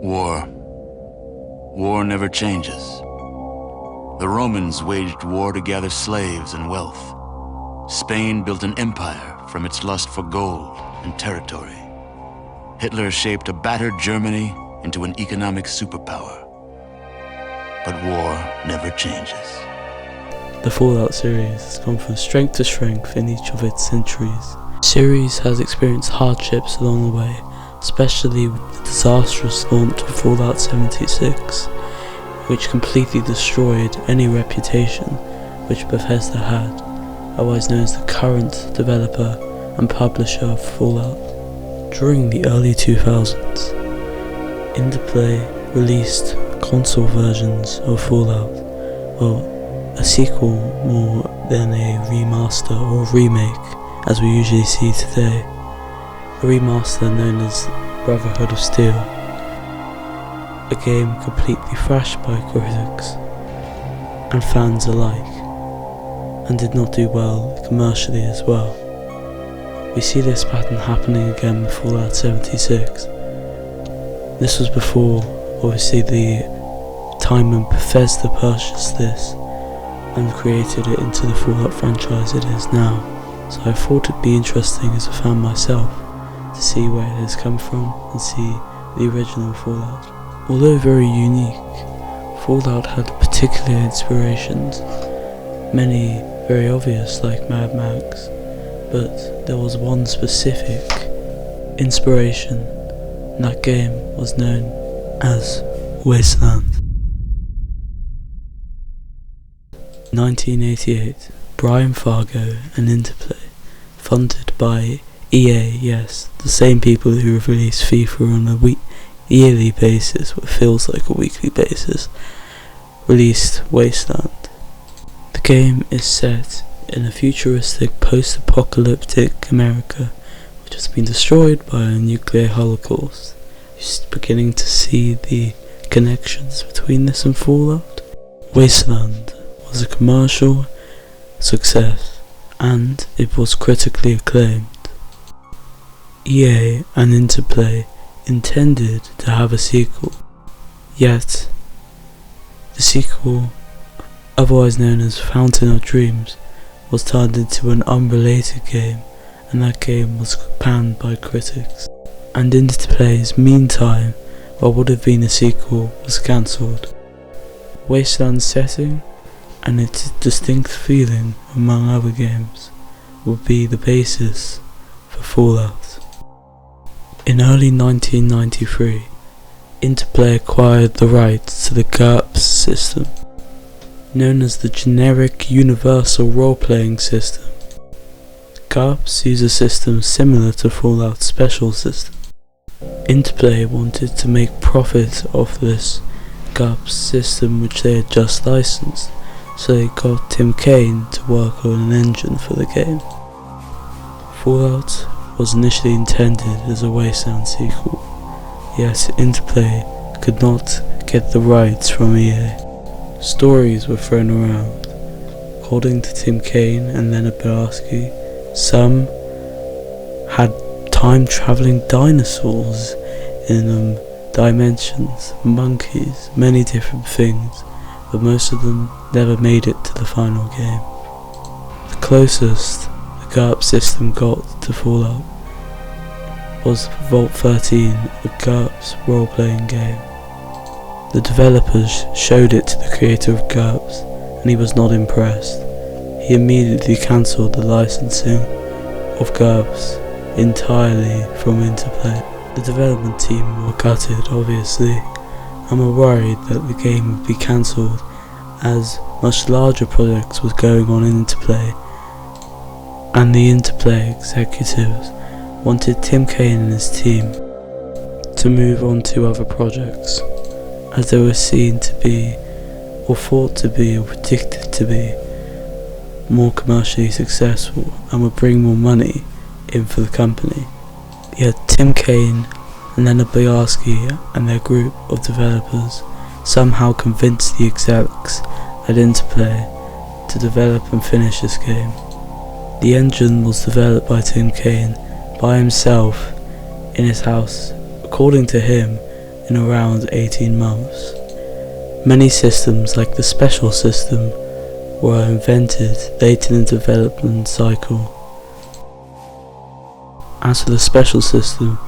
War. War never changes. The Romans waged war to gather slaves and wealth. Spain built an empire from its lust for gold and territory. Hitler shaped a battered Germany into an economic superpower. But war never changes. The Fallout series has gone from strength to strength in each of its centuries. The series has experienced hardships along the way, especially with the disastrous launch of Fallout 76, which completely destroyed any reputation which Bethesda had, otherwise known as the current developer and publisher of Fallout. During the early 2000s, Interplay released console versions of Fallout, well, a sequel more than a remaster or remake as we usually see today. A remaster known as Brotherhood of Steel, a game completely thrashed by critics and fans alike, and did not do well commercially as well. We see this pattern happening again with Fallout 76. This was before, obviously, the time when Bethesda purchased this and created it into the Fallout franchise it is now. So I thought it'd be interesting as a fan myself to see where it has come from and see the original Fallout. Although very unique, Fallout had particular inspirations, many very obvious like Mad Max, but there was one specific inspiration, and that game was known as Wasteland. 1988, Brian Fargo and Interplay, funded by EA, yes, the same people who have released FIFA on a yearly basis, what feels like a weekly basis, released Wasteland. The game is set in a futuristic post-apocalyptic America which has been destroyed by a nuclear holocaust. You're beginning to see the connections between this and Fallout. Wasteland was a commercial success and it was critically acclaimed. EA and Interplay intended to have a sequel, yet the sequel, otherwise known as Fountain of Dreams, was turned into an unrelated game, and that game was panned by critics. And Interplay's meantime, what would have been a sequel was cancelled. Wasteland's setting and its distinct feeling, among other games, would be the basis for Fallout. In early 1993, Interplay acquired the rights to the GURPS system, known as the Generic Universal Role-Playing System. GURPS use a system similar to Fallout's special system. Interplay wanted to make profit off this GURPS system which they had just licensed, so they got Tim Kaine to work on an engine for the game. Fallout was initially intended as a Wasteland sequel, yet Interplay could not get the rights from EA. Stories were thrown around. According to Tim Kaine and Leonard Boyarsky, some had time-travelling dinosaurs in dimensions, monkeys, many different things, but most of them never made it to the final game. The closest the GURPS system got to Fallout was Vault 13, a GURPS role-playing game. The developers showed it to the creator of GURPS, and he was not impressed. He immediately cancelled the licensing of GURPS entirely from Interplay. The development team were gutted, obviously, and were worried that the game would be cancelled as much larger projects was going on in Interplay, and the Interplay executives wanted Tim Kaine and his team to move on to other projects, as they were seen to be, or thought to be, or predicted to be, more commercially successful and would bring more money in for the company. Yet Tim Kaine and Leonard Boyarsky and their group of developers somehow convinced the execs at Interplay to develop and finish this game. The engine was developed by Tim Kaine by himself in his house. According to him, in around 18 months. Many systems, like the special system, were invented late in the development cycle. As for the special system,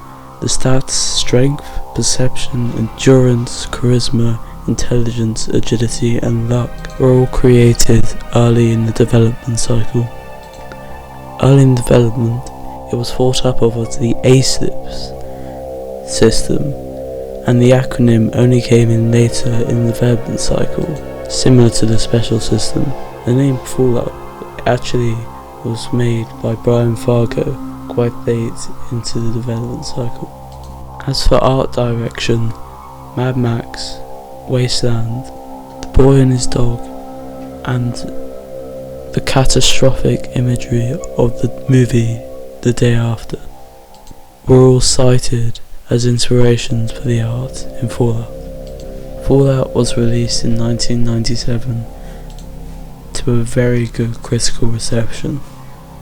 the stats, strength, perception, endurance, charisma, intelligence, agility and luck were all created early in the development cycle. Early in development, it was thought up over to the Asimov system, and the acronym only came in later in the development cycle. Similar to the special system, the name Fallout actually was made by Brian Fargo quite late into the development cycle. As for art direction, Mad Max, Wasteland, The Boy and His Dog, and the catastrophic imagery of the movie The Day After were all cited as inspirations for the art in Fallout. Fallout was released in 1997 to a very good critical reception,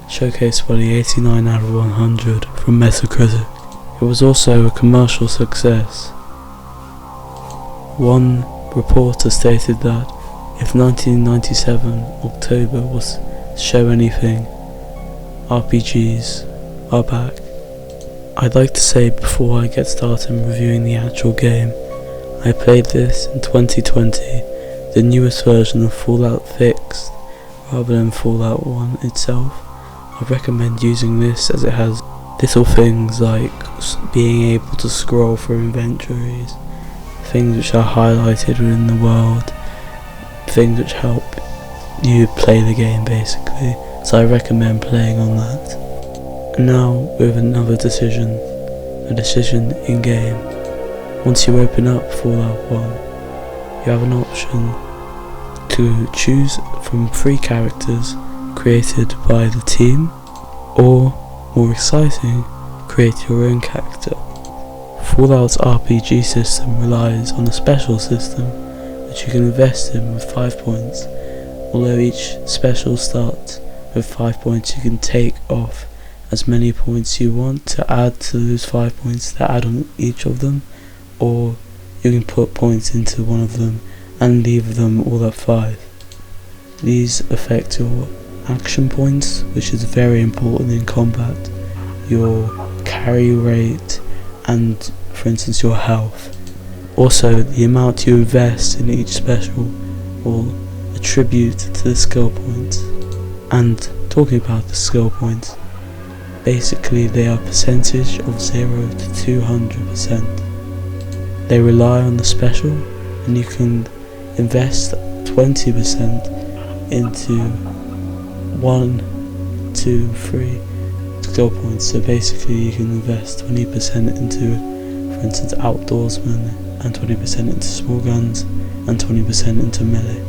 showcased by the 89 out of 100 from Metacritic. It was also a commercial success. One reporter stated that if 1997 October was to show anything, RPGs are back. I'd like to say before I get started reviewing the actual game, I played this in 2020, the newest version of Fallout fixed, rather than Fallout 1 itself. I recommend using this as it has little things like being able to scroll through inventories, things which are highlighted within the world, things which help you play the game basically, so I recommend playing on that. And now with another decision, a decision in game. Once you open up Fallout 1, you have an option to choose from 3 characters created by the team, or, more exciting, create your own character. Fallout's RPG system relies on a special system which you can invest in with 5 points. Although each special starts with 5 points, you can take off as many points you want to add to those 5 points to add on each of them, or you can put points into one of them and leave them all at 5. These affect your action points, which is very important in combat, your carry rate, and for instance your health. Also, the amount you invest in each special will attribute to the skill points. And talking about the skill points, basically they are percentage of 0 to 200%. They rely on the special, and you can invest 20% into 1, 2, 3 skill points. So basically you can invest 20% into, for instance, outdoorsman, and 20% into small guns, and 20% into melee.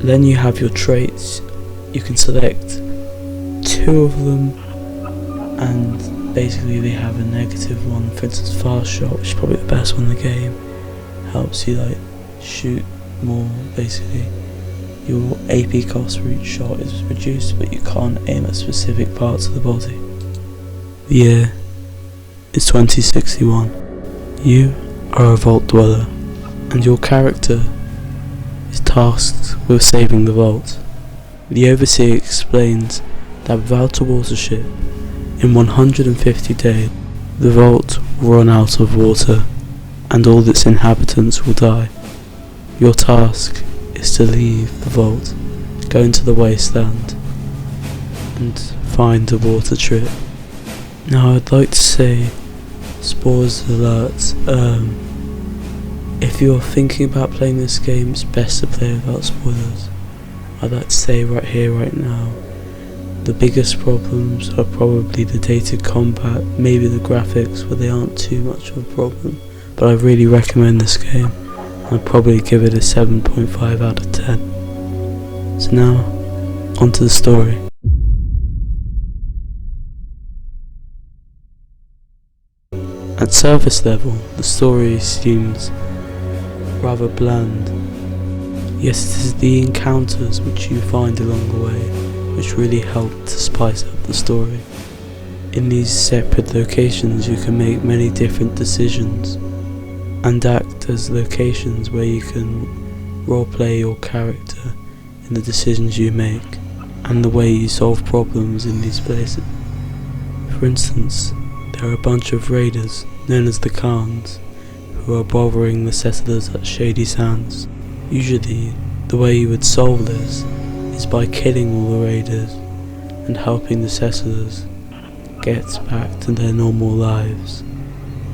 Then you have your traits. You can select 2 of them, and basically they have a negative one. For instance, fast shot, which is probably the best one in the game, helps you like shoot more. Basically your AP cost for each shot is reduced, but you can't aim at specific parts of the body. The year is 2061. You are a vault dweller, and your character is tasked with saving the vault. The Overseer explains that without a water ship, in 150 days, the vault will run out of water, and all its inhabitants will die. Your task is to leave the vault, go into the Wasteland, and find a water trip. Now I'd like to say, spoilers alert, if you're thinking about playing this game, it's best to play without spoilers. I'd like to say right here, right now, the biggest problems are probably the dated combat, maybe the graphics, but they aren't too much of a problem. But I really recommend this game. I'd probably give it a 7.5 out of 10. So now, onto the story. At surface level, the story seems rather bland, yet it is the encounters which you find along the way which really help to spice up the story. In these separate locations you can make many different decisions, and act as locations where you can roleplay your character in the decisions you make and the way you solve problems in these places. For instance, there are a bunch of raiders known as the Khans who are bothering the settlers at Shady Sands. Usually, the way you would solve this is by killing all the raiders and helping the settlers get back to their normal lives.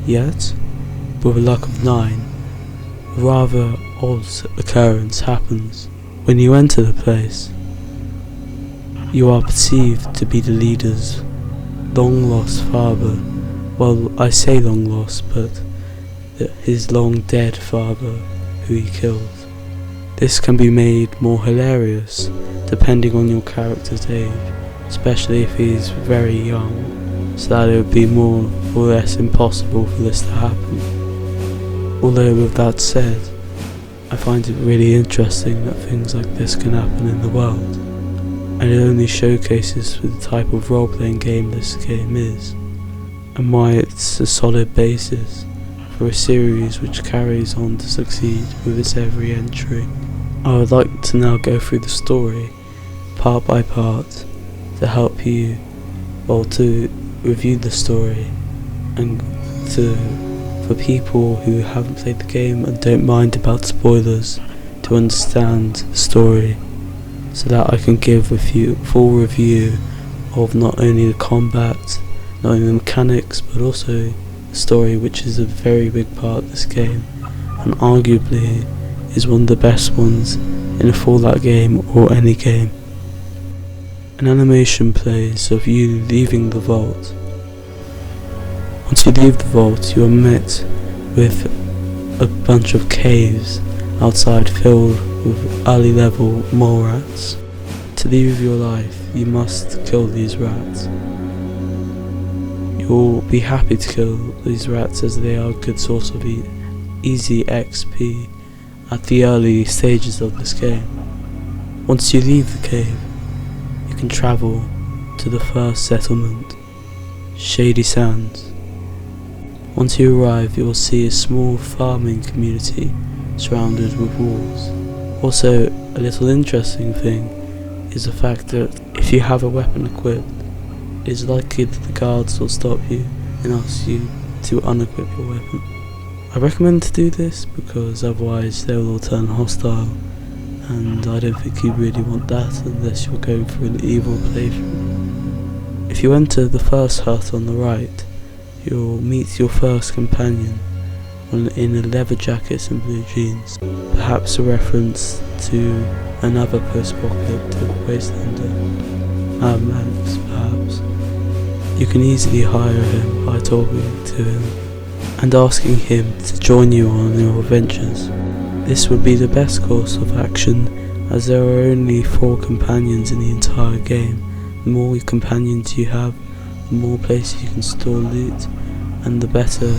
Yet, with a luck of 9, a rather odd occurrence happens. When you enter the place, you are perceived to be the leader's long-lost father. Well, I say long-lost, but his long-dead father who he killed. This can be made more hilarious depending on your character's age, especially if he's very young, so that it would be more or less impossible for this to happen. Although with that said, I find it really interesting that things like this can happen in the world, and it only showcases the type of role-playing game this game is, and why it's a solid basis for a series which carries on to succeed with its every entry. I would like to now go through the story, part by part, to help you, to review the story, and for people who haven't played the game and don't mind about spoilers, to understand the story, so that I can give a full review of not only the combat, not only the mechanics, but also the story, which is a very big part of this game, and arguably is one of the best ones in a Fallout game or any game. An animation plays of you leaving the vault. Once you leave the vault, you are met with a bunch of caves outside filled with early level mole rats. To leave your life, you must kill these rats. You'll be happy to kill these rats as they are a good source of easy XP at the early stages of this game. Once you leave the cave, you can travel to the first settlement, Shady Sands. Once you arrive, you will see a small farming community surrounded with walls. Also, a little interesting thing is the fact that if you have a weapon equipped, it is likely that the guards will stop you and ask you to unequip your weapon. I recommend to do this because otherwise they will all turn hostile, and I don't think you really want that unless you're going for an evil playthrough. If you enter the first hut on the right, you'll meet your first companion in a leather jacket and blue jeans, perhaps a reference to another post-apocalyptic Wastelander, Mad Max perhaps. You can easily hire him by talking to him and asking him to join you on your adventures. This would be the best course of action, as there are only 4 companions in the entire game. The more companions you have, the more places you can store loot, and the better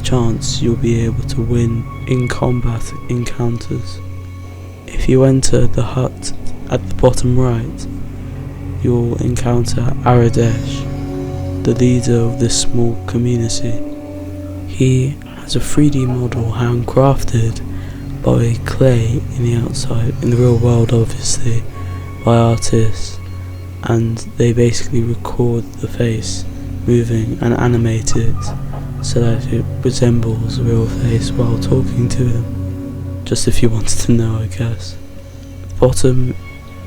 chance you'll be able to win in combat encounters. If you enter the hut at the bottom right, you'll encounter Aradesh, the leader of this small community. He has a 3D model handcrafted by clay in the real world obviously, by artists, and they basically record the face moving and animate it so that it resembles a real face while talking to him. Just if you wanted to know, I guess. At the bottom,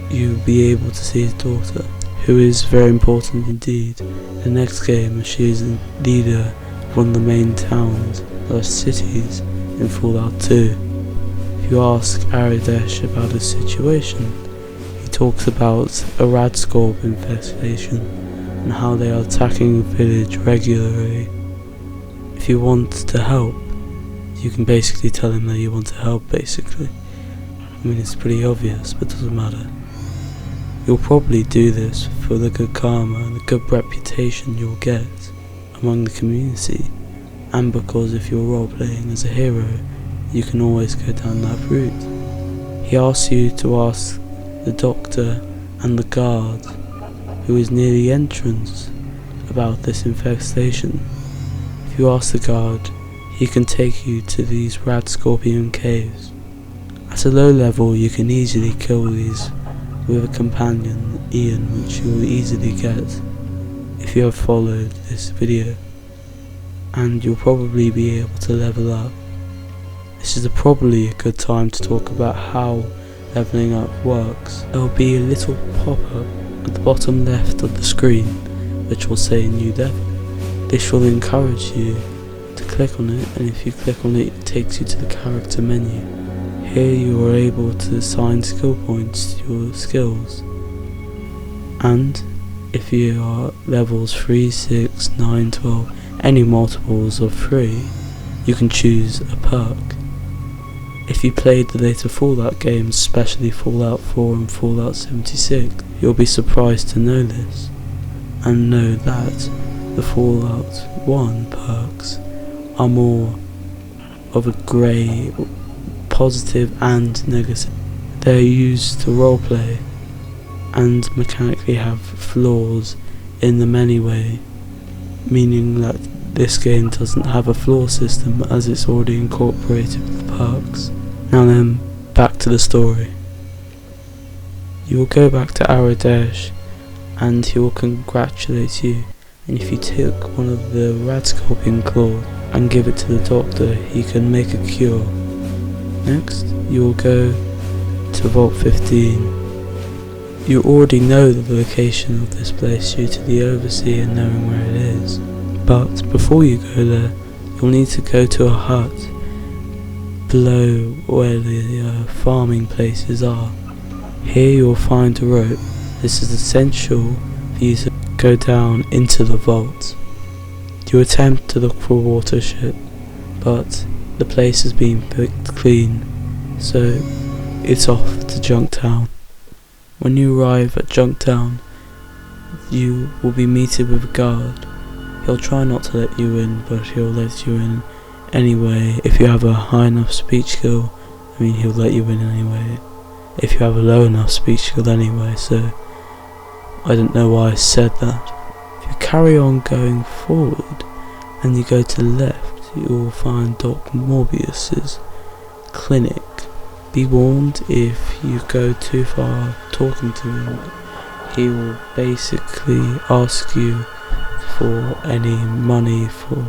you'll be able to see his daughter, who is very important indeed. In the next game, she is the leader of one of the main towns, or cities, in Fallout 2. If you ask Aradesh about his situation, he talks about a Radscorp infestation and how they are attacking the village regularly. If you want to help, you can basically tell him that you want to help, basically. I mean, it's pretty obvious, but it doesn't matter. You'll probably do this for the good karma and the good reputation you'll get among the community, and because if you're role-playing as a hero, you can always go down that route. He asks you to ask the doctor and the guard, who is near the entrance, about this infestation. If you ask the guard, he can take you to these rad scorpion caves. At a low level you can easily kill these with a companion, Ian, which you will easily get if you have followed this video, and you'll probably be able to level up. This is probably a good time to talk about how leveling up works. There will be a little pop-up at the bottom left of the screen which will say new level. This will encourage you to click on it, and if you click on it, it takes you to the character menu. Here you are able to assign skill points to your skills, and if you are levels 3, 6, 9, 12, any multiples of 3, you can choose a perk. If you played the later Fallout games, especially Fallout 4 and Fallout 76, you'll be surprised to know this, and know that the Fallout 1 perks are more of a grey, positive and negative. They're used to roleplay and mechanically have flaws in them anyway, meaning that this game doesn't have a flaw system as it's already incorporated the perks. Now then, back to the story. You will go back to Aradesh and he will congratulate you, and if you take one of the rat scorpion claws and give it to the doctor, he can make a cure. Next, you will go to Vault 15. You already know the location of this place due to the overseer knowing where it is, but before you go there, you'll need to go to a hut below where the farming places are. Here you'll find a rope. This is essential for you to go down into the vault. You attempt to look for a water ship, but the place has been picked clean, so it's off to Junktown. When you arrive at Junktown, you will be meted with a guard. He'll try not to let you in, but he'll let you in anyway. If you have a high enough speech skill, he'll let you in anyway. If you have a low enough speech skill anyway, so I don't know why I said that. If you carry on going forward and you go to the left, you will find Dr. Morbius's clinic. Be warned, if you go too far talking to him, he will basically ask you for any money for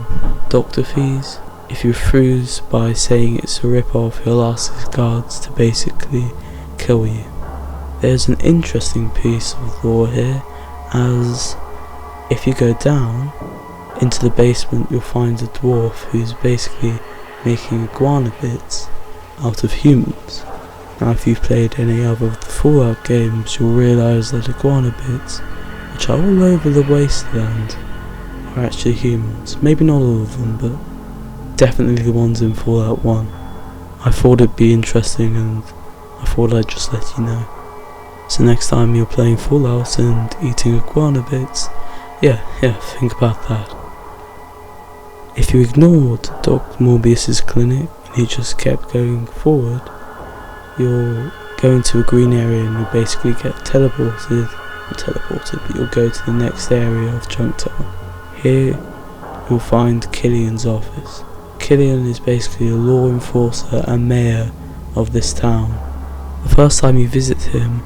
doctor fees. If you refuse by saying it's a rip-off, he'll ask his guards to basically kill you. There's an interesting piece of lore here, as if you go down into the basement, you'll find a dwarf who's basically making iguana bits out of humans. Now if you've played any other of the Fallout games, you'll realise that iguana bits, which are all over the Wasteland, are actually humans. Maybe not all of them, but definitely the ones in Fallout 1. I thought it'd be interesting, and I thought I'd just let you know. So next time you're playing Fallout and eating iguana bits, yeah, think about that. If you ignored Dr. Morbius's clinic and you just kept going forward, you'll go into a green area and you'll basically get teleported, but you'll go to the next area of Junktown. Here you'll find Killian's office. Killian is basically a law enforcer and mayor of this town. The first time you visit him,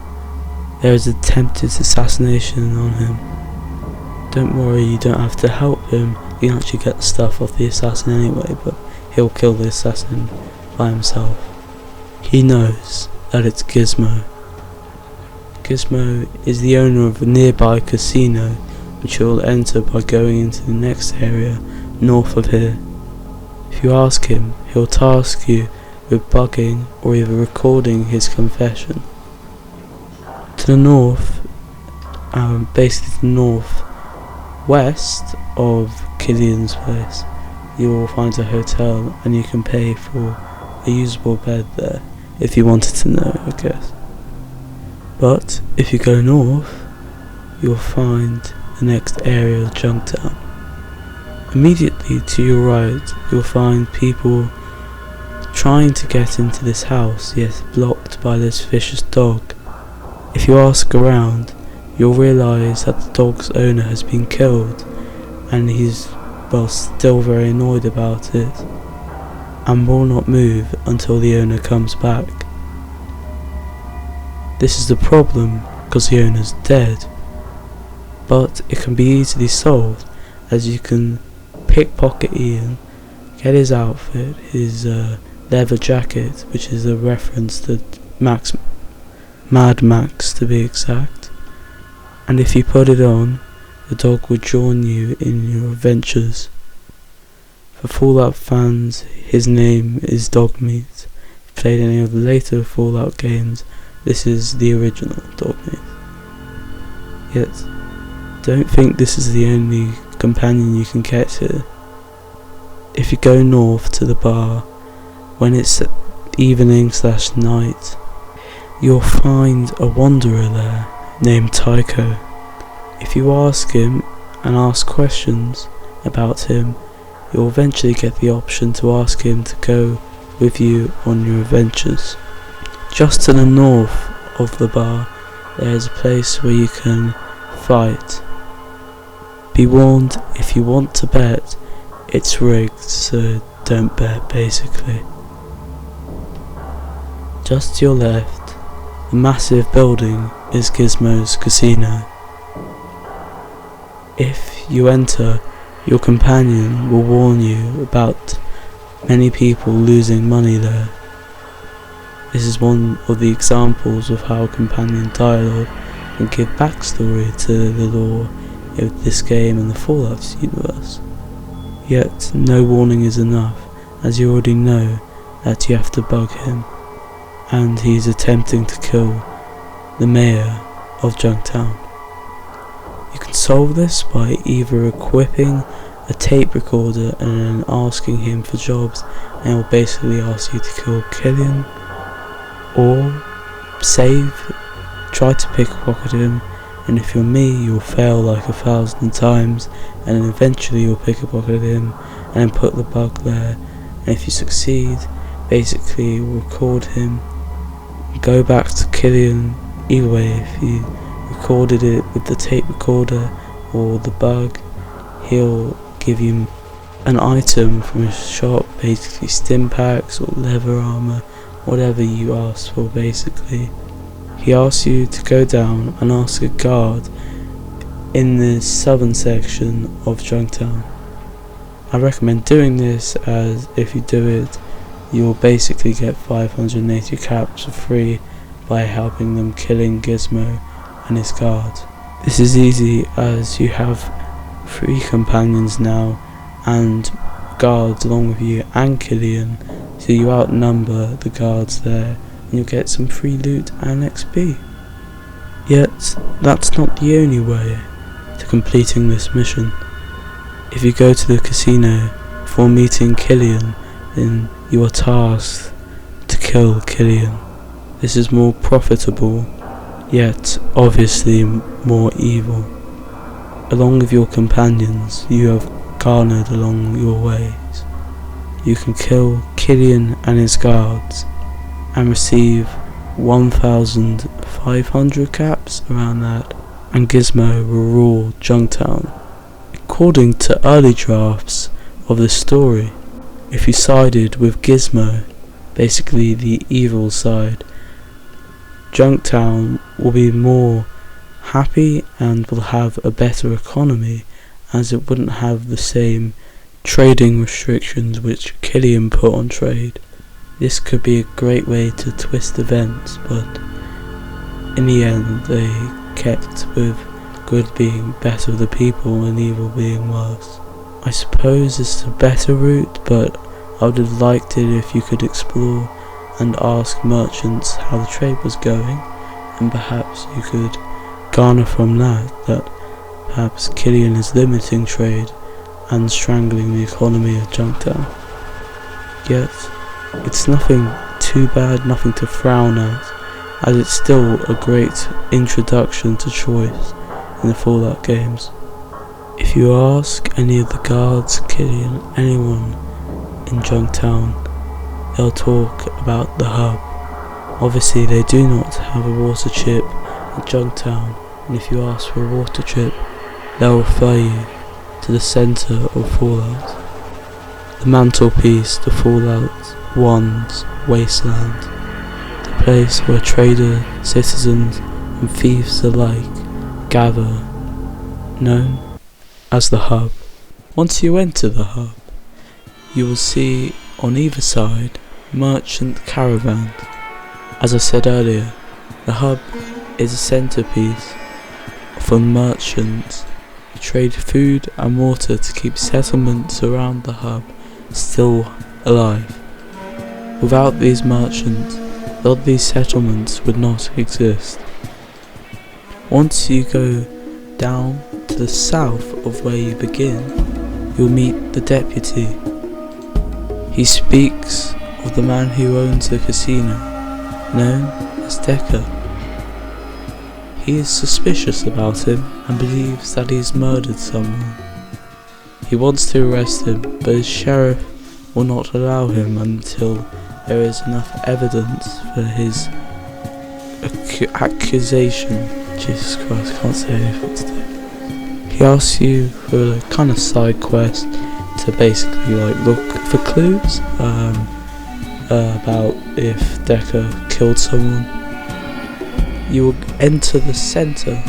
there is an attempted assassination on him. Don't worry, you don't have to help him, you can actually get the stuff off the assassin anyway, but he'll kill the assassin by himself. He knows that it's Gizmo. Gizmo is the owner of a nearby casino, which you'll enter by going into the next area north of here. If you ask him, he'll task you with bugging or either recording his confession. To the north, basically the northwest of Killian's place, you will find a hotel and you can pay for a usable bed there, if you wanted to know, I guess. But if you go north, you'll find the next area of Junktown. Immediately to your right, you'll find people trying to get into this house, yet blocked by this vicious dog. If you ask around, you'll realise that the dog's owner has been killed, and he's, still very annoyed about it. and will not move until the owner comes back. This is the problem because the owner's dead, but it can be easily solved as you can pickpocket Ian, get his outfit, his leather jacket, which is a reference to Mad Max to be exact, and if you put it on, the dog will join you in your adventures. For Fallout fans, his name is Dogmeat. If you played any of the later Fallout games, this is the original Dogmeat. Yet, don't think this is the only companion you can get here. If you go north to the bar, when it's evening/night, you'll find a wanderer there named Tycho. If you ask him and ask questions about him, you'll eventually get the option to ask him to go with you on your adventures. Just to the north of the bar, there is a place where you can fight. Be warned, if you want to bet, it's rigged, so don't bet basically. Just to your left, the massive building is Gizmo's casino. If you enter, your companion will warn you about many people losing money there. This is one of the examples of how companion dialogue can give backstory to the lore of this game and the Fallout universe. Yet no warning is enough, as you already know that you have to bug him, and he's attempting to kill the mayor of Junktown. You can solve this by either equipping a tape recorder and then asking him for jobs, and he'll basically ask you to kill Killian, or save, try to pickpocket him, and if you're me, you'll fail like 1,000 times, and then eventually you'll pickpocket him and then put the bug there, and if you succeed, basically you'll record him, go back to Killian. Either way, if you recorded it with the tape recorder or the bug, he'll give you an item from his shop, basically stim packs or leather armor, whatever you ask for basically. He asks you to go down and ask a guard in the southern section of Junktown. I recommend doing this, as if you do it, you'll basically get 580 caps for free by helping them killing Gizmo and his guard. This is easy as you have 3 companions now and guards along with you and Killian, so you outnumber the guards there and you'll get some free loot and XP. Yet that's not the only way to completing this mission. If you go to the casino before meeting Killian, then you are tasked to kill Killian. This is more profitable, yet obviously more evil. Along with your companions you have garnered along your ways, you can kill Killian and his guards and receive 1,500 caps, around that, and Gizmo will rule Junktown. According to early drafts of the story, if you sided with Gizmo, basically the evil side, Junktown will be more happy and will have a better economy, as it wouldn't have the same trading restrictions which Killian put on trade. This could be a great way to twist events, but in the end they kept with good being better the people and evil being worse. I suppose it's a better route, but I would have liked it if you could explore and ask merchants how the trade was going, and perhaps you could garner from that perhaps Killian is limiting trade and strangling the economy of Junktown. Yet it's nothing too bad, nothing to frown at, as it's still a great introduction to choice in the Fallout games. If you ask any of the guards, Killian, anyone in Junktown, they'll talk about the hub. Obviously they do not have a water chip in Junktown, and if you ask for a water chip, they'll refer you to the centre of Fallout. The mantelpiece, the fallout, wands, Wasteland, the place where traders, citizens and thieves alike gather, known as the hub. Once you enter the hub, you will see on either side merchant caravans. As I said earlier, the hub is a centerpiece for merchants who trade food and water to keep settlements around the hub still alive. Without these merchants, a lot of these settlements would not exist. Once you go down to the south of where you begin, you'll meet the deputy. He speaks of the man who owns the casino, known as Decker. He is suspicious about him and believes that he's murdered someone. He wants to arrest him, but his sheriff will not allow him until there is enough evidence for his accusation. Jesus Christ, I can't say anything today. He asks you for a kind of side quest to basically look for clues about if Decker killed someone. You will enter the centre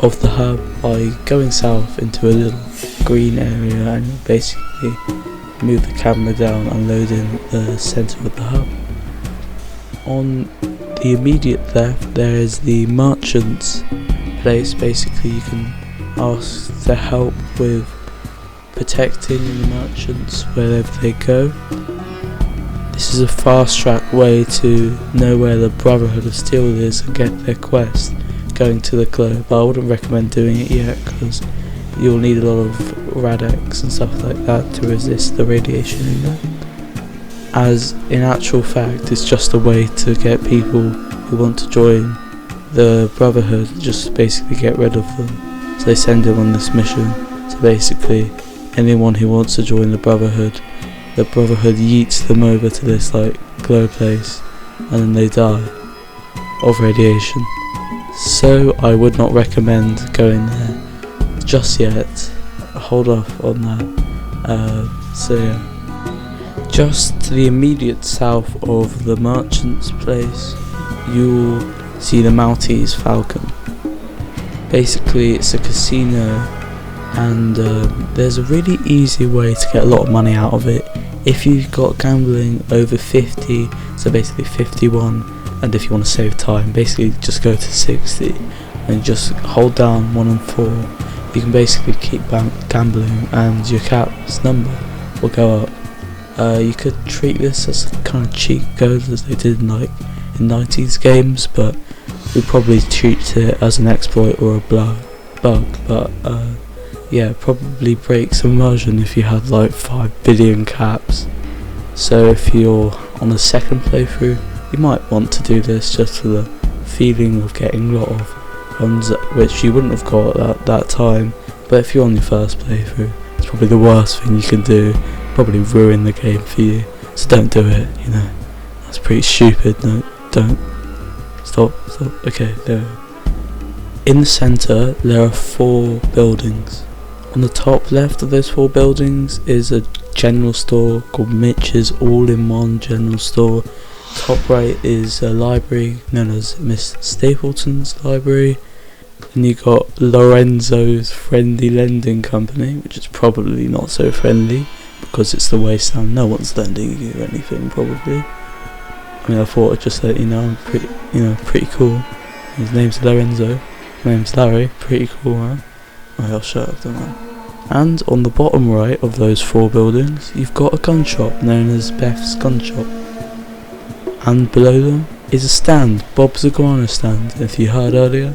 of the hub by going south into a little green area, and you basically move the camera down and load in the centre of the hub. On the immediate left there is the merchant's place. Basically you can ask to help with protecting the merchants wherever they go. This is a fast track way to know where the Brotherhood of Steel is and get their quest going to the globe, but I wouldn't recommend doing it yet because you'll need a lot of Radex and stuff like that to resist the radiation in there. As in actual fact it's just a way to get people who want to join the Brotherhood, just basically get rid of them. So they send him on this mission. So basically anyone who wants to join the Brotherhood yeets them over to this glow place and then they die of radiation. So I would not recommend going there just yet. Hold off on that. So yeah, just to the immediate south of the merchant's place you'll see the Maltese Falcon. Basically it's a casino, and there's a really easy way to get a lot of money out of it if you've got gambling over 50, so basically 51, and if you want to save time basically just go to 60 and just hold down 1 and 4. You can basically keep gambling and your cap's number will go up. You could treat this as a kind of cheat code as they did in 90s games, but we'd probably treat it as an exploit or a bug, but yeah, probably break some immersion if you had 5 billion caps. So if you're on the second playthrough you might want to do this just for the feeling of getting a lot of runs which you wouldn't have got at that time. But if you're on your first playthrough it's probably the worst thing you can do, probably ruin the game for you, so don't do it, that's pretty stupid. No, don't. Stop, okay, there we go. In the centre there are 4 buildings. On the top left of those 4 buildings is a general store called Mitch's All-in-One General Store. Top right is a library known as Miss Stapleton's Library. Then you got Lorenzo's Friendly Lending Company, which is probably not so friendly because it's the Wasteland. No one's lending you anything probably. I mean, I thought I'd just let you know I'm pretty cool. His name's Lorenzo. My name's Larry. Pretty cool, man. I'll shut up, don't I? And on the bottom right of those 4 buildings, you've got a gun shop known as Beth's Gun Shop. And below them is a stand, Bob's Iguana Stand. If you heard earlier,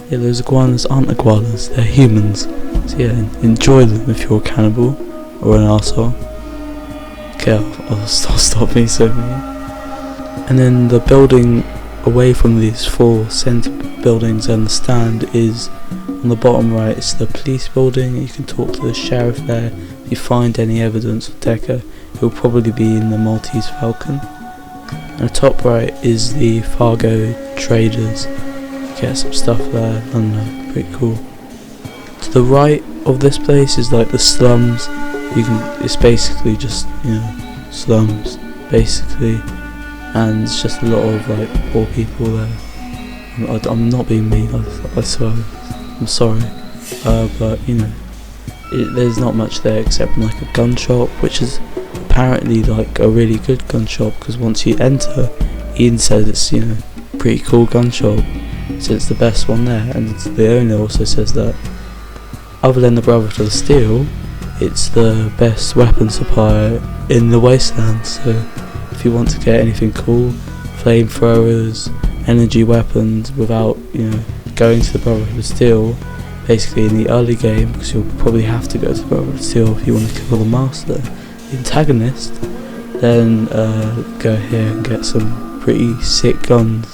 yeah, those iguanas aren't iguanas, they're humans. So yeah, enjoy them if you're a cannibal or an arsehole. Okay, I'll stop being so mean. And then the building away from these 4 centre buildings and the stand is on the bottom right. It's the police building. You can talk to the sheriff there if you find any evidence of Decker. He'll probably be in the Maltese Falcon. And the top right is the Fargo Traders. Get some stuff there, I don't know, pretty cool. To the right of this place is the slums It's basically just, slums basically, and it's just a lot of like poor people there. I'm not being mean, I swear, I'm sorry, but there's not much there except like a gun shop, which is apparently like a really good gun shop, because once you enter, Ian says it's pretty cool gun shop, so it's the best one there. And the owner also says that other than the Brotherhood of Steel, it's the best weapon supplier in the Wasteland. So if you want to get anything cool, flamethrowers, energy weapons, without going to the Brotherhood of Steel, basically in the early game, because you'll probably have to go to the Brotherhood of Steel if you want to kill the master, the antagonist, then go here and get some pretty sick guns.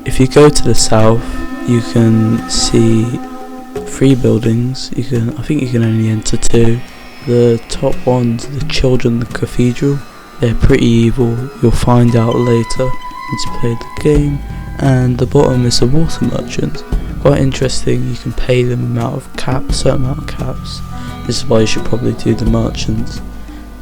If you go to the south, you can see 3 buildings. I think you can only enter 2. The top one's the Children Cathedral. They're pretty evil, you'll find out later once you play the game. And the bottom is the water merchant. Quite interesting, you can pay them certain amount of caps. This is why you should probably do the merchant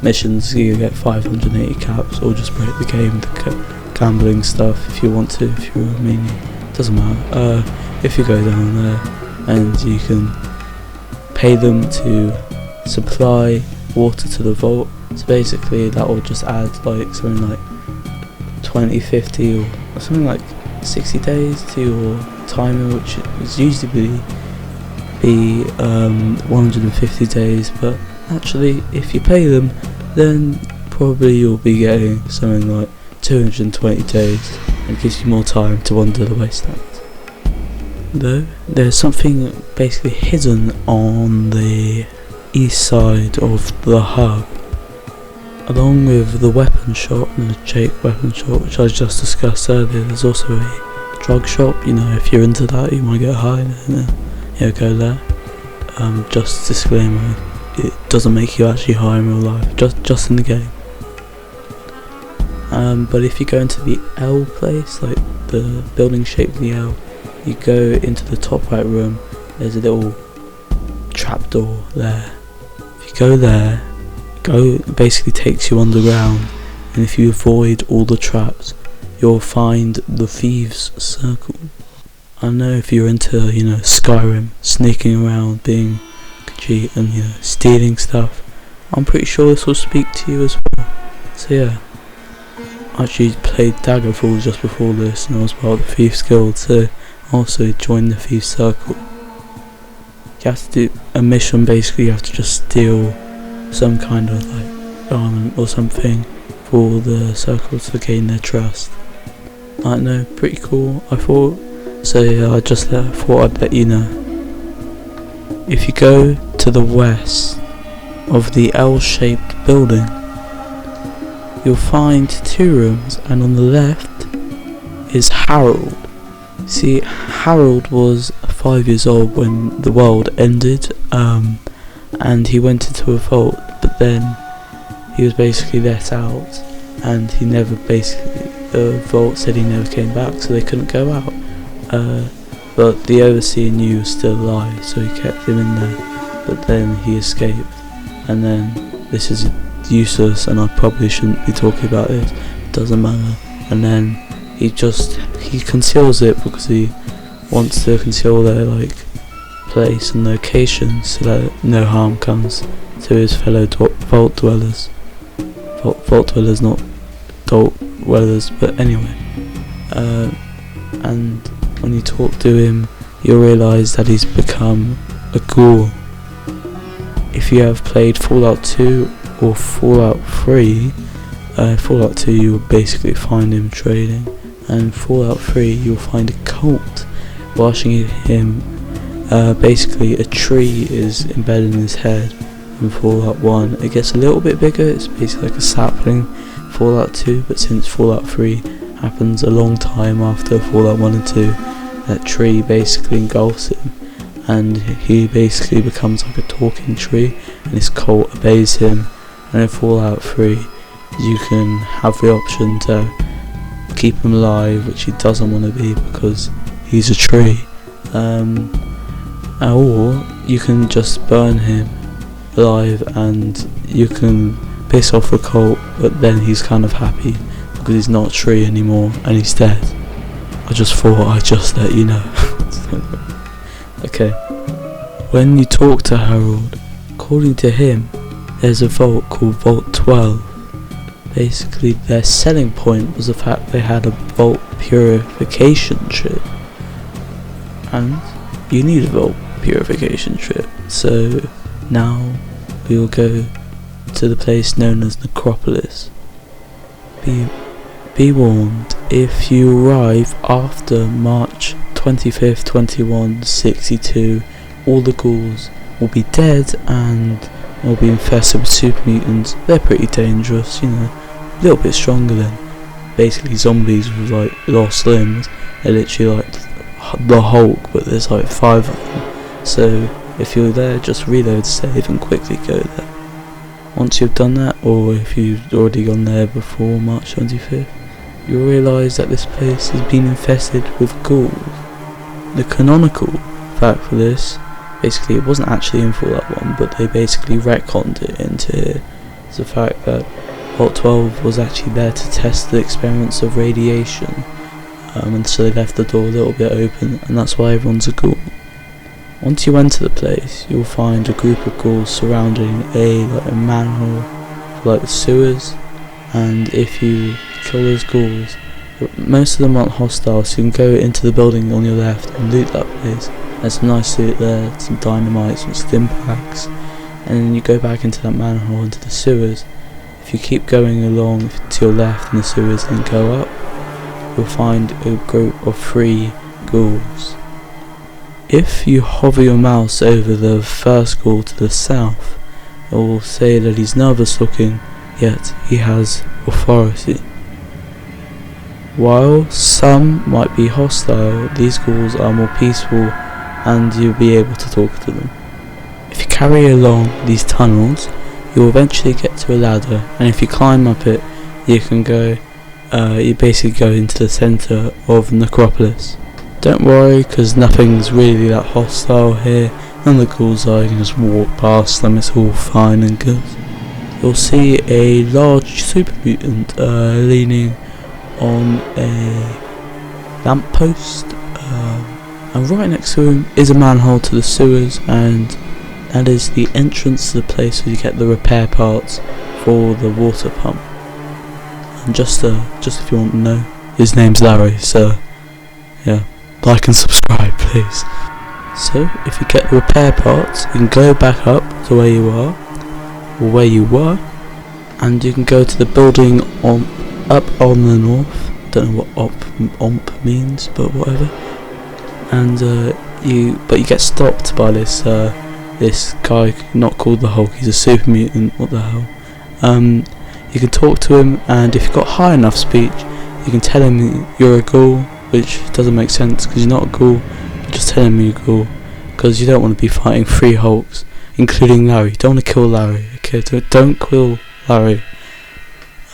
missions. You get 580 caps, or just break the game with the gambling stuff if you want to, if you're Romanian, doesn't matter. If you go down there, and you can pay them to supply water to the vault, so basically that will just add like something like 20, 50 or something like 60 days to your timer, which is usually be 150 days, but actually if you pay them, then probably you'll be getting something like 220 days, and it gives you more time to wander the wasteland. Though there's something basically hidden on the east side of the hub, along with the weapon shop and the Jake weapon shop, which I just discussed earlier. There's also a drug shop. If you're into that, you want to get high, then go there. Just disclaimer, it doesn't make you actually high in real life, just in the game. But if you go into the L place, like the building shaped in the L, you go into the top right room, there's a little trapdoor there. If you go there, basically takes you underground, and if you avoid all the traps, you'll find the Thieves' Circle. I know if you're into, Skyrim, sneaking around, being a cheat and, stealing stuff, I'm pretty sure this will speak to you as well. So yeah, I actually played Daggerfall just before this, and I was part of the Thieves Guild, so also join the Thieves Circle. You have to do a mission, basically you have to just steal some kind of like garment or something for the circle to gain their trust. I don't know, pretty cool, I thought. So yeah, I thought I'd let you know. If you go to the west of the L-shaped building, you'll find 2 rooms, and on the left is Harold. See, Harold was 5 years old when the world ended, and he went into a vault, but then he was basically let out, and he never the vault said he never came back, so they couldn't go out. But the overseer knew he was still alive, so he kept him in there, but then he escaped. And then, this is useless, and I probably shouldn't be talking about this, it doesn't matter. And then he conceals it because he wants to conceal their place and location, so that no harm comes to his fellow vault dwellers. Vault dwellers, not adult dwellers, but anyway. And when you talk to him, you'll realise that he's become a ghoul. If you have played Fallout 2 or Fallout 3, Fallout 2 you'll basically find him trading, and Fallout 3 you'll find a cult watching him. Basically a tree is embedded in his head. In Fallout 1 it gets a little bit bigger, it's basically like a sapling. Fallout 2, but since Fallout 3 happens a long time after Fallout 1 and 2, that tree basically engulfs him, and he basically becomes like a talking tree, and his cult obeys him. And in Fallout 3 you can have the option to keep him alive, which he doesn't want to be because he's a tree, or you can just burn him, alive, and you can piss off the cult, but then he's kind of happy because he's not a tree anymore and he's dead. I just thought I'd just let you know. Okay. When you talk to Harold, according to him, there's a vault called Vault 12. Basically, their selling point was the fact they had a vault purification chip. And you need a vault purification chip. So now we will go to the place known as Necropolis. Be warned, if you arrive after March 25th, 2162, all the ghouls will be dead and will be infested with super mutants. They're pretty dangerous, you know, a little bit stronger than basically zombies with like lost limbs. They're literally like the Hulk, but there's like 5 of them. So if you're there, just reload, save and quickly go there. Once you've done that, or if you've already gone there before March 25th, you'll realise that this place has been infested with ghouls. The canonical fact for this, basically it wasn't actually in Fallout 1, but they basically retconned it into here. It's the fact that Vault 12 was actually there to test the experiments of radiation, and so they left the door a little bit open, and that's why everyone's a ghoul. Once you enter the place, you'll find a group of ghouls surrounding a manhole for like the sewers, and if you kill those ghouls, most of them aren't hostile, so you can go into the building on your left and loot that place. There's some nice loot there, some dynamite, some stim packs, and then you go back into that manhole, into the sewers. If you keep going along to your left in the sewers and go up, you'll find a group of 3 ghouls. If you hover your mouse over the first ghoul to the south, it will say that he's nervous looking, yet he has authority. While some might be hostile, these ghouls are more peaceful and you'll be able to talk to them. If you carry along these tunnels, you'll eventually get to a ladder, and if you climb up it, you can go, you basically go into the centre of Necropolis. Don't worry, because nothing's really that hostile here. None of the ghouls are, you can just walk past them, it's all fine and good. You'll see a large super mutant leaning on a lamppost, and right next to him is a manhole to the sewers, and that is the entrance to the place where you get the repair parts for the water pump. And just if you want to know, his name's Larry, so yeah, like and subscribe please. So if you get the repair parts, you can go back up to where you are, or where you were, and you can go to the building up on the north. Don't know what omp means, but whatever. And you get stopped by this guy, not called the Hulk, he's a super mutant, what the hell. You can talk to him, and if you've got high enough speech, you can tell him you're a ghoul, which doesn't make sense because you're not a ghoul. Just tell him you're a ghoul, because you don't want to be fighting 3 Hulks, including Larry. You don't want to kill Larry, okay? Don't kill Larry.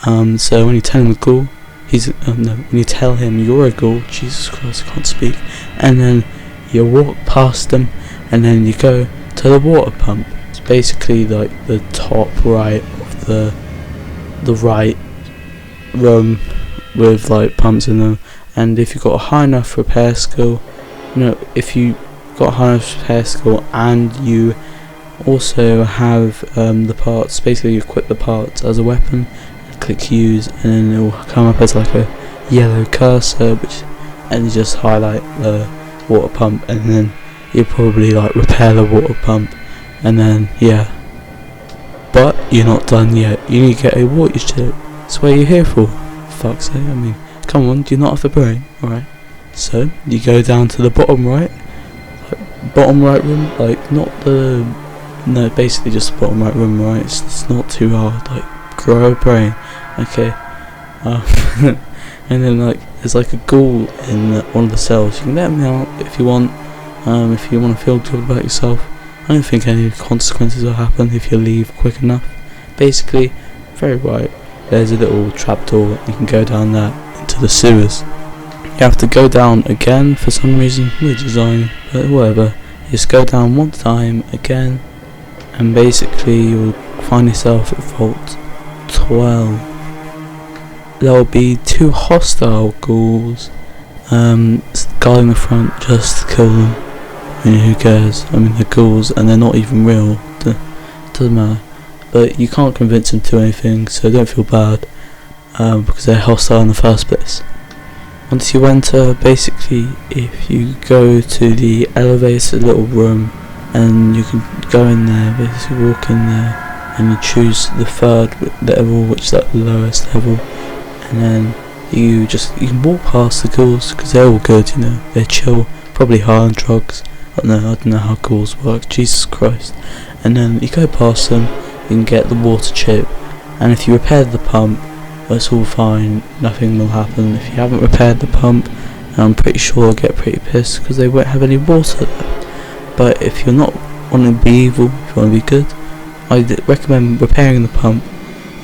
So when you tell him a ghoul, when you tell him you're a ghoul, Jesus Christ, I can't speak, and then you walk past them, and then you go to the water pump. It's basically like the top right of the right room with like pumps in them, and if you've got a high enough repair skill, if you got a high enough repair skill and you also have the parts, basically you equip the parts as a weapon, click use, and then it will come up as like a yellow cursor, and you just highlight the water pump, and then you probably like repair the water pump, and then yeah. But you're not done yet. You need to get a water chip. That's what you're here for. Fuck's sake, I mean, come on, do you not have the brain? Alright. So you go down to the bottom right room, like basically just the bottom right room, right? It's not too hard, like grow a brain. Okay. And then like there's like a ghoul in one of the cells. You can let me out if you want. If you want to feel good about yourself. I don't think any consequences will happen if you leave quick enough. Basically, very right, there's a little trapdoor. You can go down that into the sewers. You have to go down again for some reason. Weird design, but whatever. You just go down one time again, and basically you'll find yourself at Vault 12. There'll be 2 hostile ghouls guarding the front just to kill them. I mean, who cares? I mean, they're ghouls and they're not even real. Doesn't matter. But you can't convince them to anything, so don't feel bad because they're hostile in the first place. Once you enter, basically, if you go to the elevator little room, and you can go in there, basically walk in there, and you choose the 3rd level, which is like the lowest level, and then you can walk past the ghouls because they're all good, you know, they're chill, probably high on drugs. I don't know how ghouls work, Jesus Christ. And then you go past them, you can get the water chip, and if you repair the pump, it's all fine, nothing will happen. If you haven't repaired the pump, I'm pretty sure I'll get pretty pissed because they won't have any water left. But if you're not wanting to be evil, if you want to be good, I'd recommend repairing the pump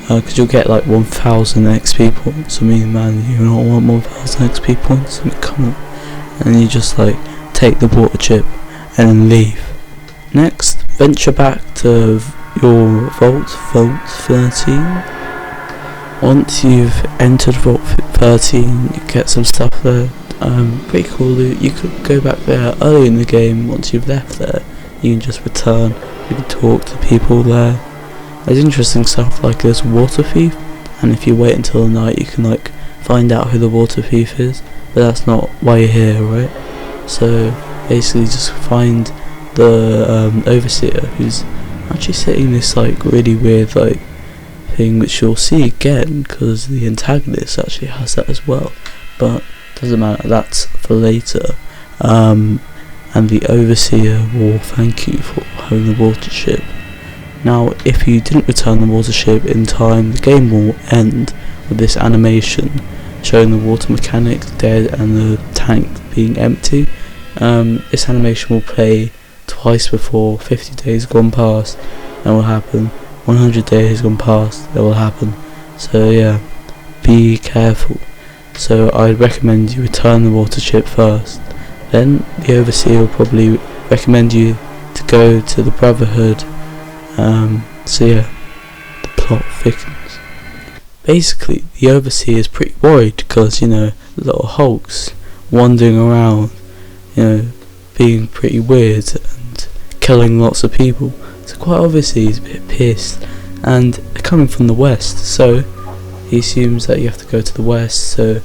because you'll get like 1000 XP points. I mean, man, you don't want 1000 XP points? I mean, come on. And then you just like take the water chip and then leave. Next, venture back to your Vault 13. Once you've entered Vault 13, you get some stuff there. Pretty cool loot. You could go back there early in the game. Once you've left there, you can just return. You can talk to people there. There's interesting stuff like there's a water thief, and if you wait until the night, you can like find out who the water thief is. But that's not why you're here, right? So basically, just find the overseer who's actually sitting this like really weird like thing, which you'll see again because the antagonist actually has that as well, but doesn't matter, that's for later. And the overseer will thank you for having the water ship. Now if you didn't return the water ship in time, the game will end with this animation showing the water mechanic dead and the tank being empty. This animation will play twice before 50 days gone past, and will happen 100 days gone past, that will happen. So yeah, be careful. So I'd recommend you return the water chip first. Then the overseer will probably recommend you to go to the Brotherhood. So yeah, the plot thickens. Basically, the overseer is pretty worried because, you know, little Hulk's wandering around, you know, being pretty weird and killing lots of people. So quite obviously he's a bit pissed, and they're coming from the west, so he assumes that you have to go to the west. So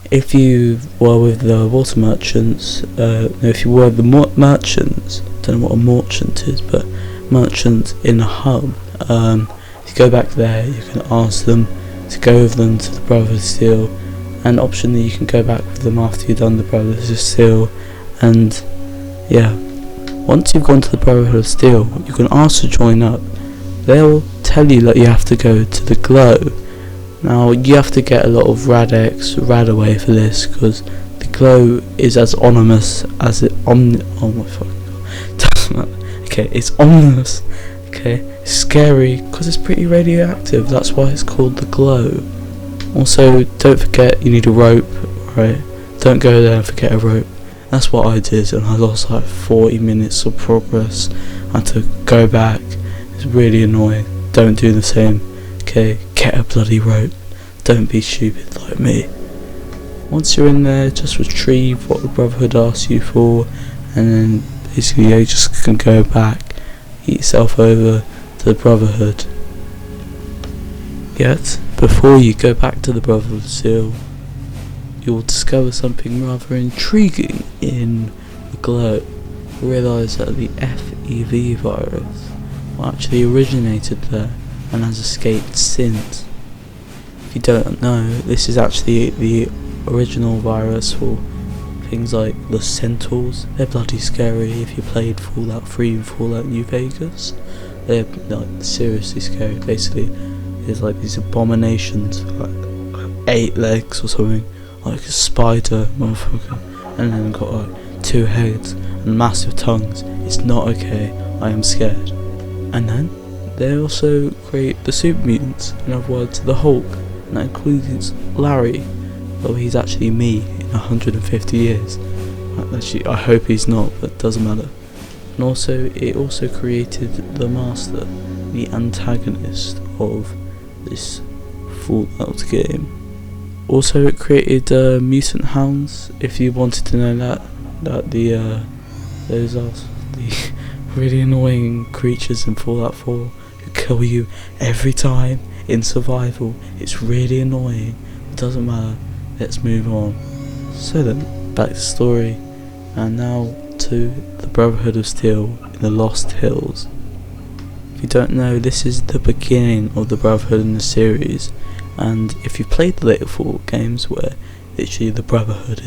if you were with the water merchants, if you were the merchants, don't know what a merchant is, but merchants in a hub, if you go back there, you can ask them to go with them to the Brotherhood Steel, and optionally you can go back with them after you've done the Brotherhood of Steel. And yeah, once you've gone to the Brotherhood of Steel, you can ask to join up. They'll tell you that you have to go to the Glow. Now you have to get a lot of Radaway for this, because the Glow is as ominous as it oh my fucking god, doesn't matter. Okay, it's ominous. Okay, it's scary because it's pretty radioactive. That's why it's called the Glow. Also, don't forget you need a rope. Right? Don't go there and forget a rope. That's what I did, and I lost like 40 minutes of progress. I had to go back. It's really annoying. Don't do the same. Okay, get a bloody rope. Don't be stupid like me. Once you're in there, just retrieve what the Brotherhood asks you for, and then basically you just can go back, get yourself over to the Brotherhood. Yet, before you go back to the Brotherhood Seal, you'll discover something rather intriguing in the Glow. You realise that the FEV virus actually originated there and has escaped since. If you don't know, this is actually the original virus for things like the Centaurs. They're bloody scary. If you played Fallout 3 and Fallout New Vegas, they're like seriously scary. Basically, there's like these abominations, like 8 legs or something, like a spider motherfucker, and then got like 2 heads and massive tongues. It's not okay. I am scared. And then they also create the super mutants, in other words the Hulk, and that includes Larry, though he's actually me in 150 years. Actually, I hope he's not, but it doesn't matter. And also, it also created the Master, the antagonist of this Fallout game. Also, it created mutant hounds. If you wanted to know that those are the really annoying creatures in Fallout 4 who kill you every time in survival. It's really annoying. It doesn't matter. Let's move on. So then, back to the story, and now to the Brotherhood of Steel in the Lost Hills. If you don't know, this is the beginning of the Brotherhood in the series, and if you've played the later Fallout games where literally the Brotherhood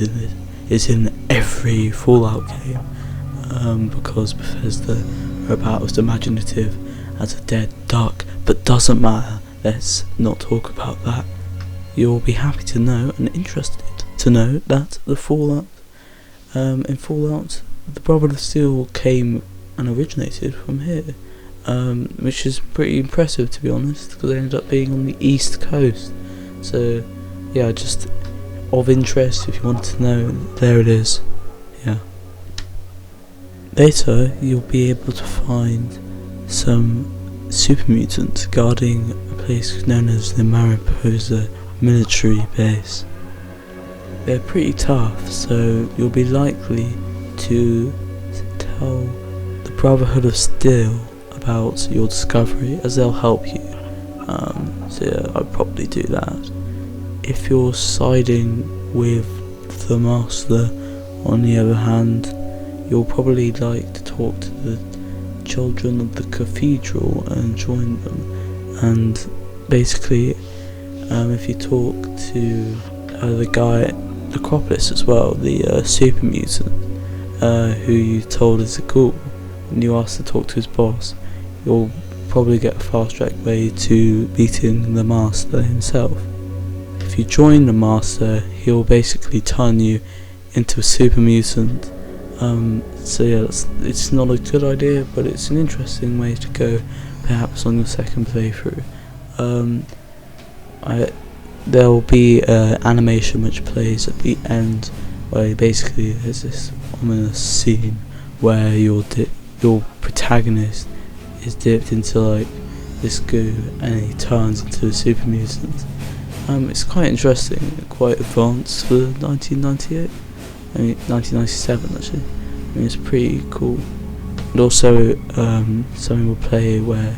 is in every Fallout game, because Bethesda are about as imaginative as a dead duck, but doesn't matter, let's not talk about that. You'll be happy to know and interested to know that in Fallout, the Brotherhood of Steel came and originated from here, which is pretty impressive, to be honest, because they ended up being on the East Coast. So yeah, just of interest if you want to know, there it is. Yeah. Later you'll be able to find some super mutants guarding a place known as the Mariposa military base. They're pretty tough, so you'll be likely to tell the Brotherhood of Steel about your discovery, as they'll help you. So yeah, I'd probably do that. If you're siding with the Master, on the other hand, you'll probably like to talk to the children of the cathedral and join them. And basically, if you talk to the guy at Necropolis as well, the super mutant, who you told is a ghoul, and you ask to talk to his boss, you'll probably get a fast track way to beating the Master himself. If you join the Master, he'll basically turn you into a super mutant. So yeah, it's not a good idea, but it's an interesting way to go, perhaps on your second playthrough. There'll be animation which plays at the end, where basically there's this ominous scene where your protagonist is dipped into like this goo and he turns into a super mutant. It's quite interesting, quite advanced for 1998. 1997 actually. I mean, it's pretty cool. And also, something will play where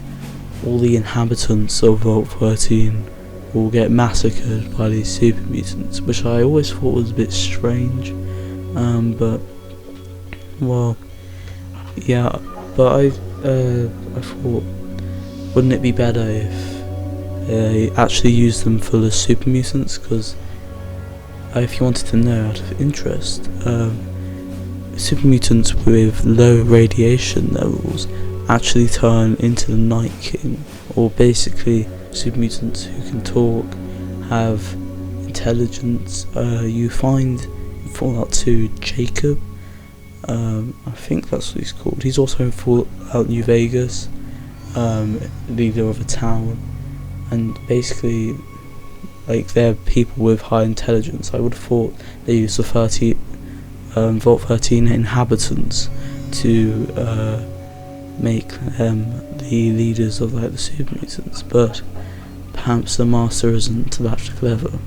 all the inhabitants of Vault 13 will get massacred by these super mutants, which I always thought was a bit strange. But well, yeah. But I thought, wouldn't it be better if they actually used them for the super mutants? Because if you wanted to know out of interest, super mutants with low radiation levels actually turn into the Night King, or basically super mutants who can talk, have intelligence. You find in Fallout 2 Jacob, I think that's what he's called. He's also in Fallout New Vegas, leader of a town, and basically, like, they're people with high intelligence. I would have thought they used the Vault 13 inhabitants to make them the leaders of like the super mutants, but perhaps the Master isn't that clever.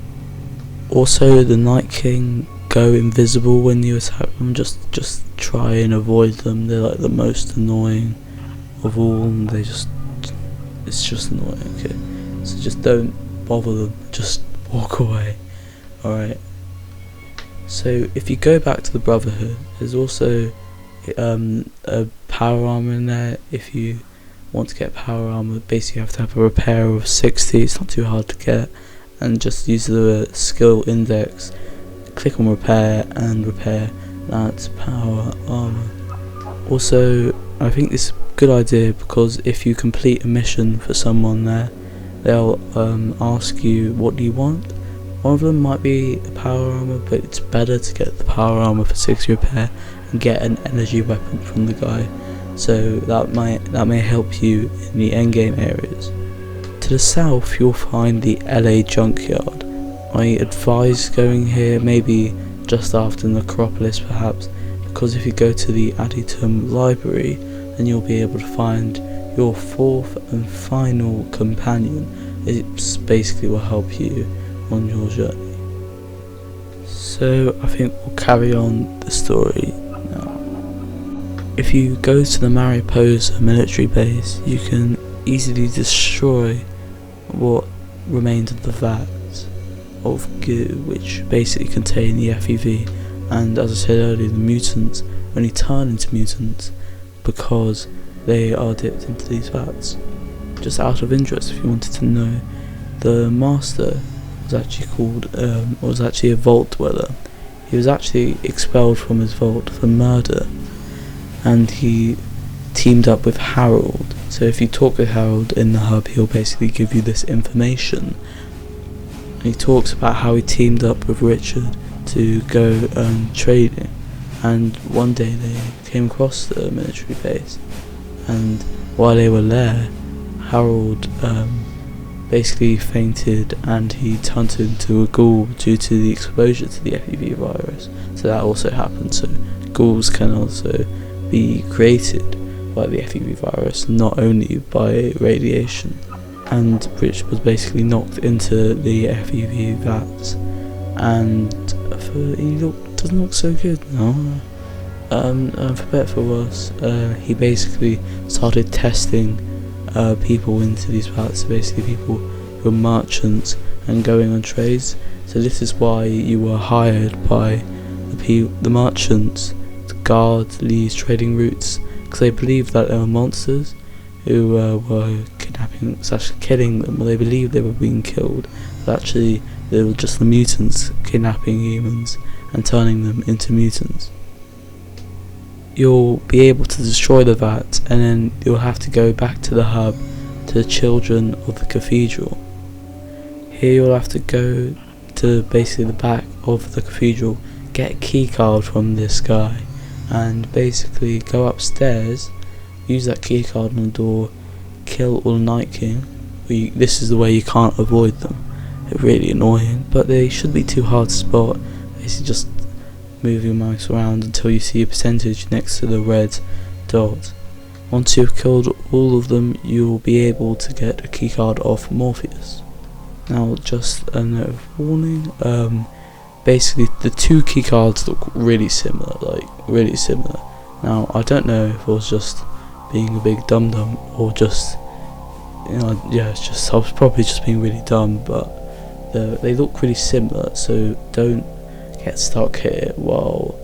Also, the Night King go invisible when you attack them. Just try and avoid them. They're like the most annoying of all, and it's just annoying. Okay, so just don't bother them, just walk away. Alright, so if you go back to the Brotherhood, there's also a power armor in there. If you want to get power armor, basically you have to have a repair of 60. It's not too hard to get, and just use the skill index, click on repair and repair that power armor. Also, I think this is a good idea, because if you complete a mission for someone there, they'll ask you, what do you want? One of them might be a power armor, but it's better to get the power armor for 60 repair and get an energy weapon from the guy. So that may help you in the endgame areas. To the south, you'll find the LA Junkyard. I advise going here maybe just after Necropolis, perhaps, because if you go to the Aditum library, then you'll be able to find your fourth and final companion. It basically will help you on your journey. So I think we'll carry on the story now. If you go to the Mariposa military base, you can easily destroy what remains of the vat of goo, which basically contain the FEV, and as I said earlier, the mutants only turn into mutants because they are dipped into these vats. Just out of interest, if you wanted to know, the master was actually a vault dweller. He was actually expelled from his vault for murder, and he teamed up with Harold. So if you talk with Harold in the hub, he'll basically give you this information. And he talks about how he teamed up with Richard to go trading, and one day they came across the military base, and while they were there, Harold basically fainted and he turned into a ghoul due to the exposure to the FEV virus. So that also happened. So ghouls can also be created by the FEV virus, not only by radiation. And Rich was basically knocked into the FEV vats, and doesn't look so good now. For better for worse, he basically started testing people into these vats, so basically people who are merchants and going on trades. So this is why you were hired by the merchants to guard these trading routes, because they believed that there were monsters who were kidnapping, actually killing them, or they believed they were being killed, but actually they were just the mutants kidnapping humans and turning them into mutants. You'll be able to destroy the vat, and then you'll have to go back to the hub, to the Children of the Cathedral. Here you'll have to go to basically the back of the cathedral, get a key card from this guy, and basically go upstairs, use that key card on the door, kill all the Night King. This is the way you can't avoid them. They're really annoying, but they shouldn't be too hard to spot. Basically just move your mouse around until you see a percentage next to the red dot. Once you've killed all of them, you'll be able to get a keycard off Morpheus. Now, just a note of warning, basically the two keycards look really similar, Now, I don't know if it was just being a big dum-dum, or just, I was probably just being really dumb, but they look really similar, so don't get stuck here while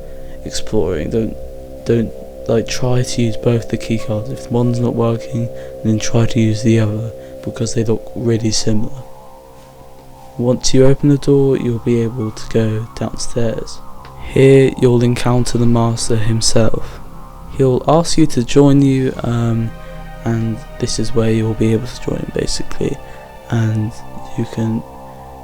exploring. Don't try to use both the keycards. If one's not working, then try to use the other, because they look really similar. Once you open the door, you'll be able to go downstairs. Here you'll encounter the master himself. He'll ask you to join you, and this is where you'll be able to join basically, and you can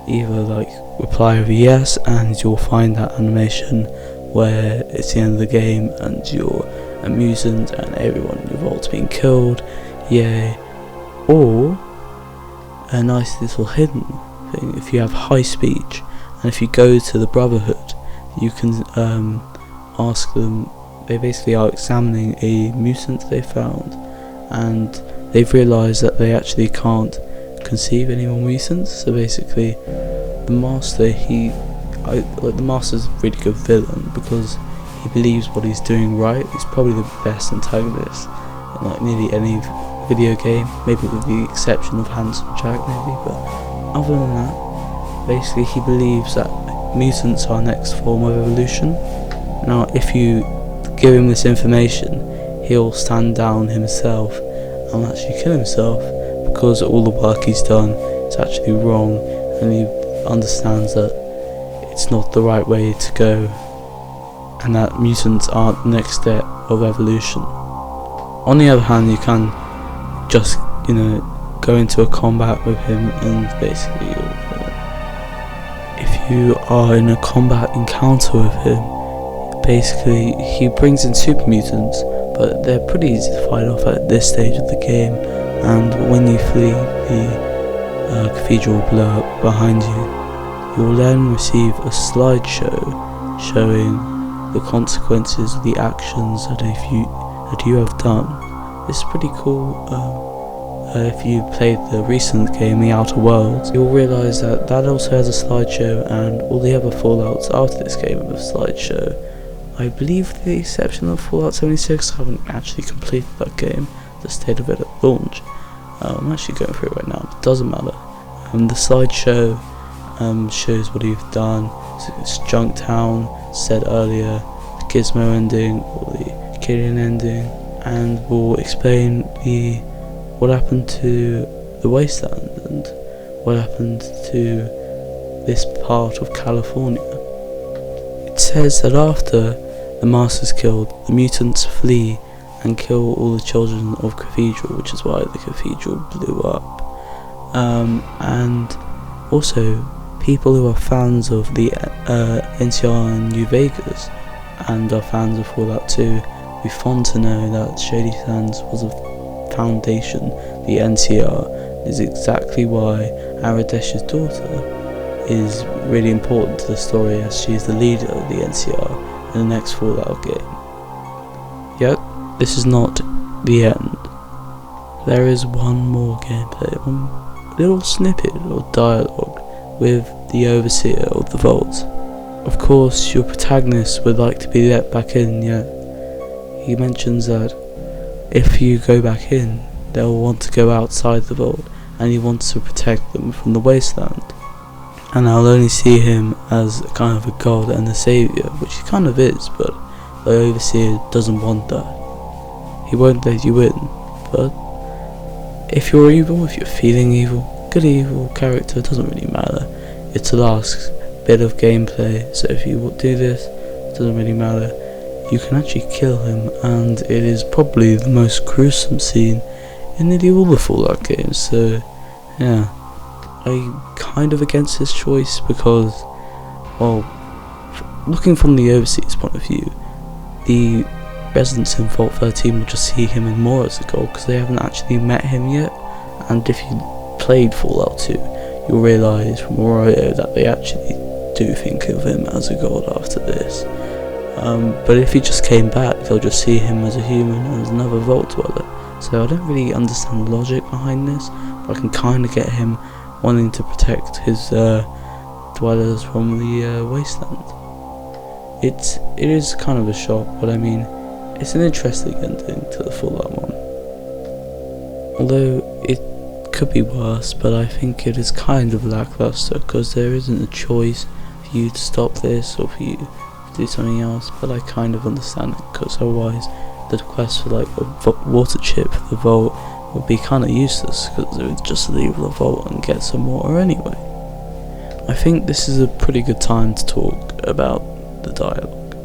either reply with a yes, and you'll find that animation where it's the end of the game and you're a mutant and everyone in your vault's being killed, yay. Or a nice little hidden thing, if you have high speech, and if you go to the Brotherhood, you can ask them. They basically are examining a mutant they found, and they've realised that they actually can't conceive any more mutants. So basically, the master, the master's a really good villain because he believes what he's doing right. He's probably the best antagonist in nearly any video game, maybe with the exception of Handsome Jack maybe, but other than that, basically he believes that mutants are our next form of evolution. Now, if you give him this information, he'll stand down himself and actually kill himself, because all the work he's done is actually wrong, and he understands that it's not the right way to go, and that mutants aren't the next step of evolution. On the other hand, you can just go into a combat with him, and basically you'll kill him. If you are in a combat encounter with him, basically he brings in super mutants, but they're pretty easy to fight off at this stage of the game, and when you flee, the cathedral will blow up behind you. You will then receive a slideshow showing the consequences of the actions that you have done. It's pretty cool. If you played the recent game, The Outer Worlds, you'll realise that also has a slideshow, and all the other Fallouts after this game have a slideshow. I believe with the exception of Fallout 76, I haven't actually completed that game, the state of it at launch. I'm actually going through it right now, but it doesn't matter. The slideshow shows what you've done. So it's Junktown, said earlier, the Gizmo ending, or the Killian ending, and will explain what happened to the Wasteland and what happened to this part of California. It says that after the Master's killed, the mutants flee and kill all the children of Cathedral, which is why the Cathedral blew up. And also, people who are fans of the NCR in New Vegas and are fans of Fallout 2 will be fond to know that Shady Sands was a foundation. The NCR is exactly why Aradesh's daughter is really important to the story, as she is the leader of the NCR in the next Fallout game. Yet, this is not the end. There is one more gameplay, one little snippet of dialogue with the overseer of the vault. Of course, your protagonist would like to be let back in, yet he mentions that if you go back in, they'll want to go outside the vault, and he wants to protect them from the Wasteland. And I'll only see him as kind of a god and a saviour, which he kind of is, but the overseer doesn't want that. He won't let you in, but if you're evil, if you're feeling evil, good evil character, doesn't really matter. It's the last bit of gameplay, so if you do this, it doesn't really matter. You can actually kill him, and it is probably the most gruesome scene in nearly all the Fallout games, so yeah. I'm kind of against this choice because, well, looking from the overseer's point of view, the residents in Vault 13 will just see him and more as a god because they haven't actually met him yet, and if you played Fallout 2, you'll realise from Arroyo that they actually do think of him as a god after this. But if he just came back, they'll just see him as a human and as another Vault dweller. So I don't really understand the logic behind this, but I can kind of get him wanting to protect his dwellers from the Wasteland. It is kind of a shock, but I mean, it's an interesting ending to the Fallout 1. Although it could be worse, but I think it is kind of lackluster because there isn't a choice for you to stop this or for you to do something else, but I kind of understand it because otherwise the quest for like a water chip for the vault would be kind of useless because they would just leave the vault and get some water anyway. I think this is a pretty good time to talk about the dialogue.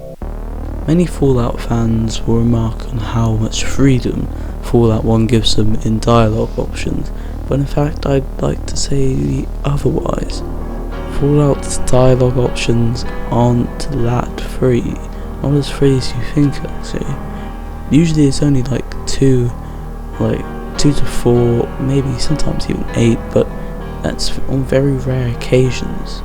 Many Fallout fans will remark on how much freedom Fallout 1 gives them in dialogue options, but in fact I'd like to say otherwise. Fallout's dialogue options aren't that free, not as free as you think actually. Usually it's only like 2 to 4, maybe sometimes even 8, but that's on very rare occasions.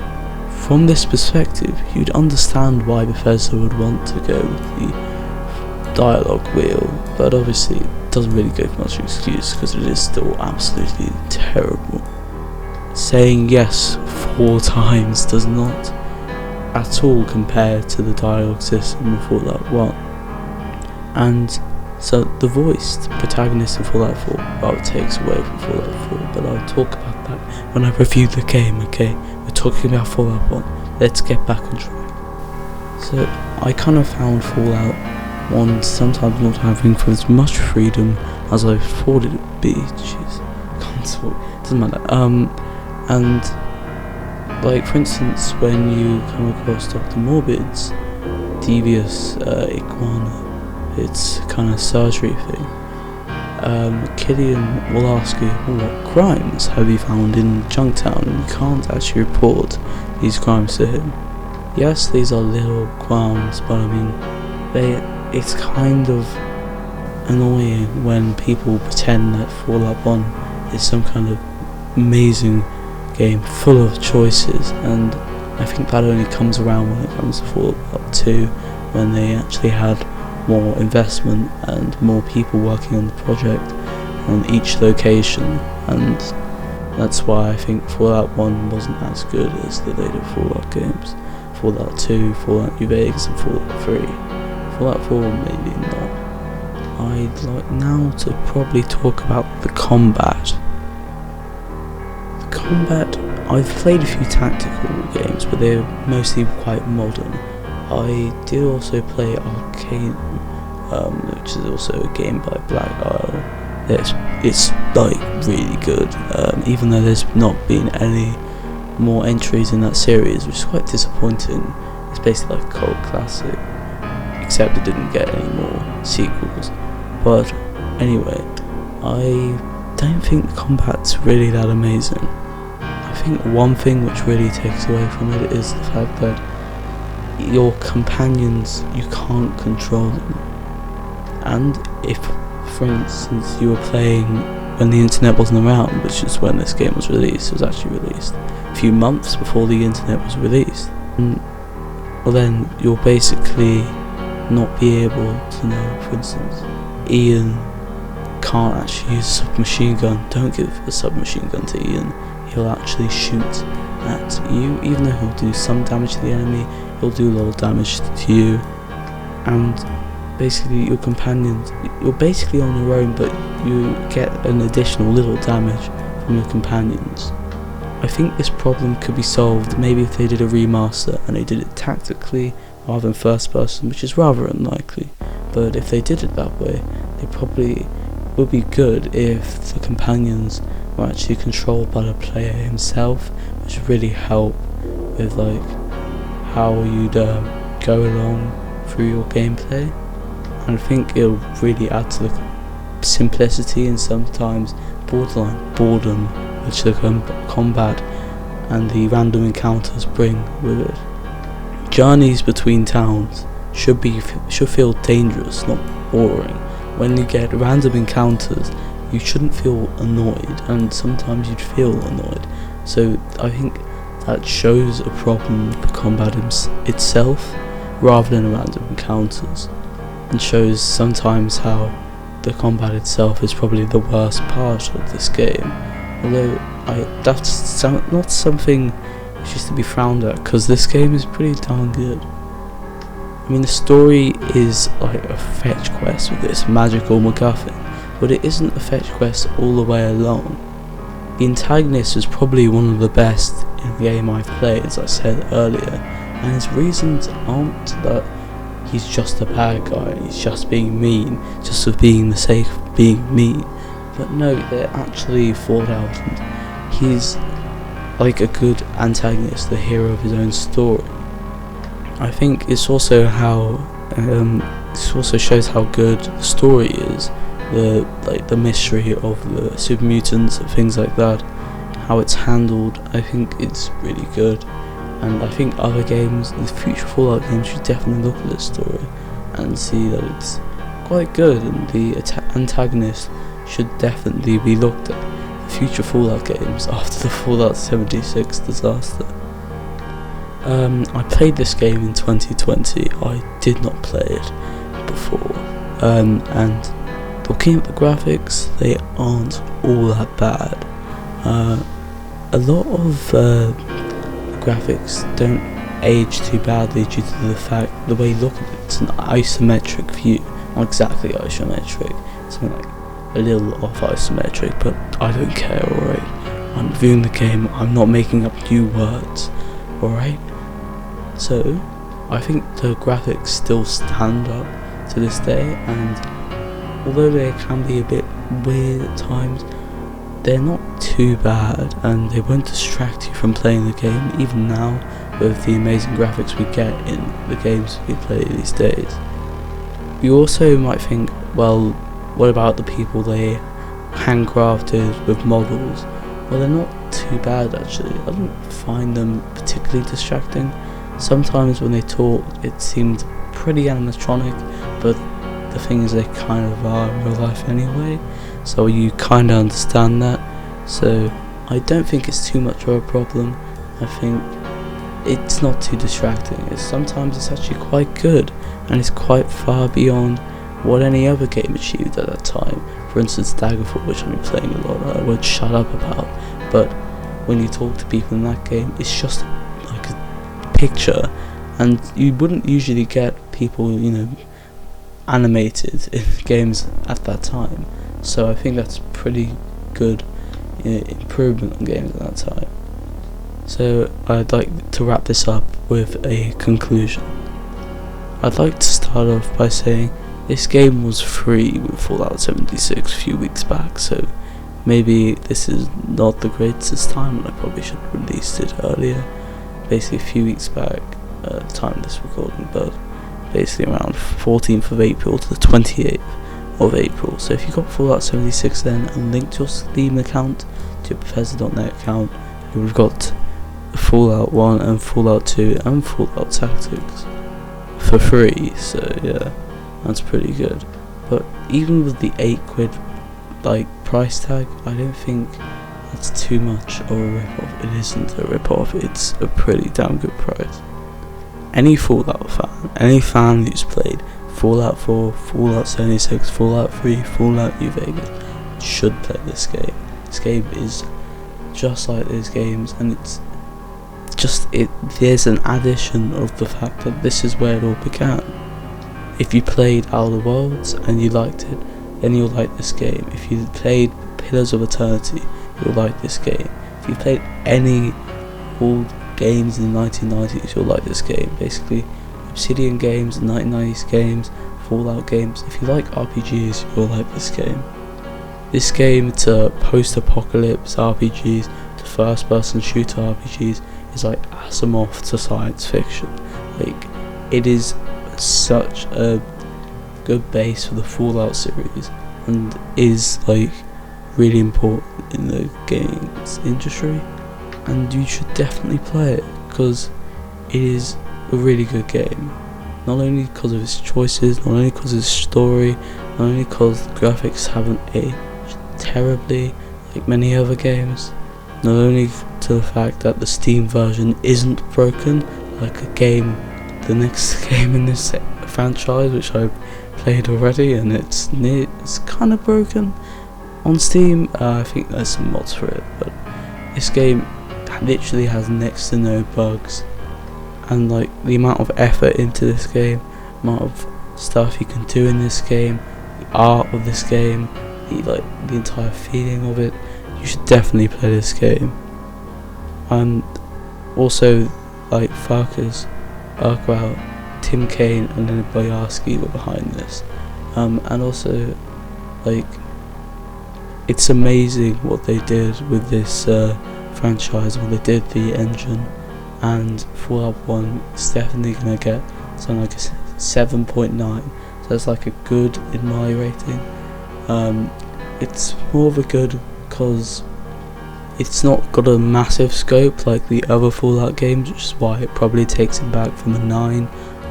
From this perspective, you'd understand why Bethesda would want to go with the dialogue wheel, but obviously it doesn't really give much excuse because it is still absolutely terrible. Saying yes 4 times does not at all compare to the dialogue system of Fallout 1. And so the voiced protagonist in Fallout 4 rather takes away from Fallout 4, but I'll talk about that when I review the game, okay? We're talking about Fallout 1, let's get back on track. So I kind of found Fallout 1 sometimes not having for as much freedom as I thought it would be. Jeez, can't talk, doesn't matter. And like for instance when you come across Dr. Morbid's devious iguana, it's kind of surgery thing. Killian will ask you, what crimes have you found in Junktown, and you can't actually report these crimes to him. Yes, these are little crimes, but I mean, it's kind of annoying when people pretend that Fallout 1 is some kind of amazing game full of choices, and I think that only comes around when it comes to Fallout 2 when they actually had more investment and more people working on the project on each location, and that's why I think Fallout 1 wasn't as good as the later Fallout games. Fallout 2, Fallout New Vegas and Fallout 3. Fallout 4 maybe not. I'd like now to probably talk about the combat. The combat, I've played a few tactical games, but they're mostly quite modern. I did also play Arcane, which is also a game by Black Isle. It's like really good, even though there's not been any more entries in that series, which is quite disappointing. It's basically like a cult classic, except it didn't get any more sequels. But anyway, I don't think the combat's really that amazing. I think one thing which really takes away from it is the fact that your companions, you can't control them. And if, for instance, you were playing when the internet wasn't around, which is when this game was released, it was actually released a few months before the internet was released, well then you'll basically not be able to know. For instance, Ian can't actually use a submachine gun. Don't give a submachine gun to Ian. He'll actually shoot at you, even though he'll do some damage to the enemy, he'll do a lot of damage to you. And basically your companions, you're basically on your own, but you get an additional little damage from your companions. I think this problem could be solved maybe if they did a remaster and they did it tactically rather than first person, which is rather unlikely. But if they did it that way, they probably would be good if the companions were actually controlled by the player himself, which would really help with like how you'd go along through your gameplay. And I think it'll really add to the simplicity and sometimes borderline boredom which the combat and the random encounters bring with it. Journeys between towns should feel dangerous, not boring. When you get random encounters, you shouldn't feel annoyed, and sometimes you'd feel annoyed. So I think that shows a problem with the combat itself rather than random encounters, and shows sometimes how the combat itself is probably the worst part of this game. Although that's not something which is to be frowned at, because this game is pretty darn good. I mean, the story is like a fetch quest with this magical MacGuffin, but it isn't a fetch quest all the way along. The antagonist is probably one of the best in the game I've played, as I said earlier, and his reasons aren't that he's just a bad guy, he's just being mean, just for being the sake of being mean. But no, they're actually thought out, and he's like a good antagonist, the hero of his own story. I think it's also how this also shows how good the story is, the mystery of the super mutants and things like that, how it's handled. I think it's really good, and I think other games, the future Fallout games, should definitely look at this story and see that it's quite good, and the antagonist should definitely be looked at. The future Fallout games after the Fallout 76 disaster. I played this game in 2020. I did not play it before, and looking at the graphics, they aren't all that bad. A lot of the graphics don't age too badly due to the fact the way you look at it. It's an isometric view, not exactly isometric, something like a little off isometric, but I don't care, alright? I'm reviewing the game, I'm not making up new words, alright? So, I think the graphics still stand up to this day, and although they can be a bit weird at times, they're not too bad, and they won't distract you from playing the game, even now with the amazing graphics we get in the games we play these days. You also might think, well, what about the people they handcrafted with models? Well, they're not too bad actually. I don't find them particularly distracting. Sometimes when they talk, it seemed pretty animatronic, but the thing is they kind of are in real life anyway, so you kind of understand that. So I don't think it's too much of a problem. I think it's not too distracting. Sometimes it's actually quite good, and it's quite far beyond what any other game achieved at that time. For instance, Daggerfall, which I've been playing a lot, I won't shut up about, but when you talk to people in that game, it's just like a picture, and you wouldn't usually get people, animated in games at that time. So I think that's pretty good improvement on games at that time. So I'd like to wrap this up with a conclusion. I'd like to start off by saying this game was free with Fallout 76 a few weeks back, so maybe this is not the greatest time, and I probably should have released it earlier, basically a few weeks back at the time of this recording, but basically around 14th of April to the 28th of April. So if you got Fallout 76 then and linked your Steam account to your Bethesda.net account, you would have got Fallout 1 and Fallout 2 and Fallout Tactics for free, so yeah, that's pretty good. But even with the £8 price tag, I don't think that's too much of a rip-off. It isn't a rip-off, it's a pretty damn good price. Any Fallout fan, any fan who's played Fallout 4, Fallout 76, Fallout 3, Fallout New Vegas should play this game. This game is just like those games, and there's an addition of the fact that this is where it all began. If you played Outer Worlds and you liked it, then you'll like this game. If you played Pillars of Eternity, you'll like this game. If you played any old games in the 1990s, you'll like this game. Basically, Obsidian games, 1990s games, Fallout games. If you like RPGs, you'll like this game. This game, to post-apocalypse RPGs, to first-person shooter RPGs, is like Asimov to science fiction. It is such a good base for the Fallout series, and is really important in the games industry, and you should definitely play it because it is a really good game. Not only because of its choices, not only because of its story, not only because the graphics haven't aged terribly like many other games, not only to the fact that the Steam version isn't broken like the next game in this franchise, which I played already, and it's kind of broken on Steam. I think there's some mods for it, but this game literally has next to no bugs, and the amount of effort into this game, the amount of stuff you can do in this game, the art of this game, the entire feeling of it, you should definitely play this game. And also Farkas, Urquhart, Tim Kaine and then Boyarsky were behind this, and also it's amazing what they did with this franchise, what they did the engine, and Fallout 1 is definitely going to get something like a 7.9, so it's a good in my rating. It's more of a good because it's not got a massive scope like the other Fallout games, which is why it probably takes it back from a 9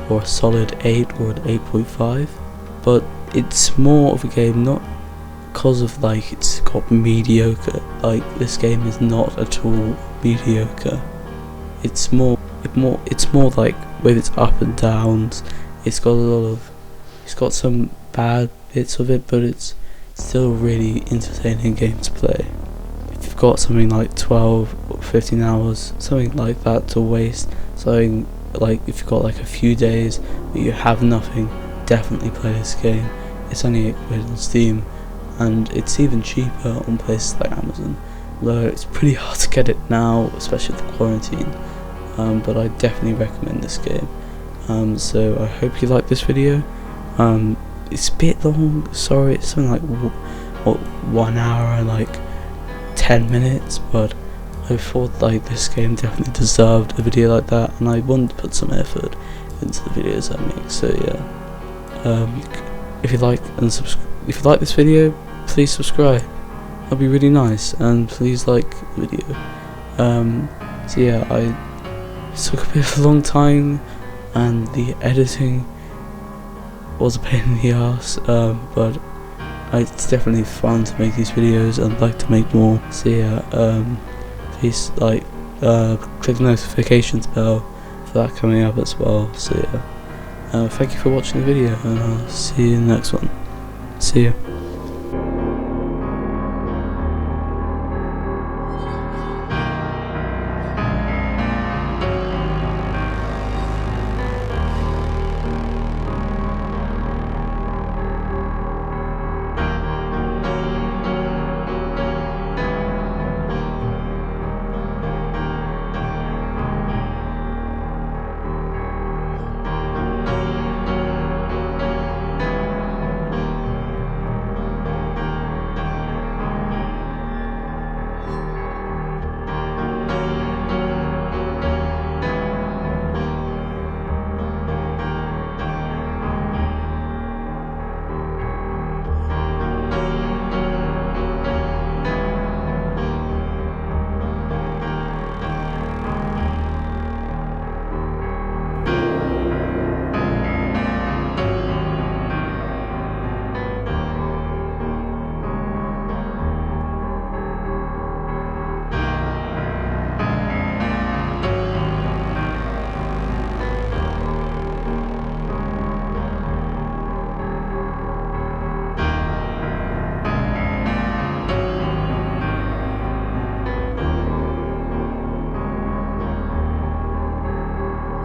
or a solid 8 or an 8.5, but it's more of a game not because of it's got mediocre. This game is not at all mediocre. It's more with its up and downs. It's got some bad bits of it, but it's still a really entertaining game to play. If you've got something like 12 or 15 hours, something like that to waste, something if you've got a few days but you have nothing, definitely play this game. It's only £8 on Steam, and it's even cheaper on places like Amazon, although it's pretty hard to get it now, especially with the quarantine, but I definitely recommend this game. So I hope you like this video. It's a bit long, sorry, it's something like 1 hour and 10 minutes, but I thought this game definitely deserved a video like that, and I wanted to put some effort into the videos I make. So yeah, if you like this video, please subscribe. That'd be really nice, and please like the video. So yeah, it took a bit of a long time, and the editing was a pain in the ass, but it's definitely fun to make these videos and I'd like to make more. So yeah, please click the notifications bell for that coming up as well. So yeah, thank you for watching the video, and I'll see you in the next one. See ya.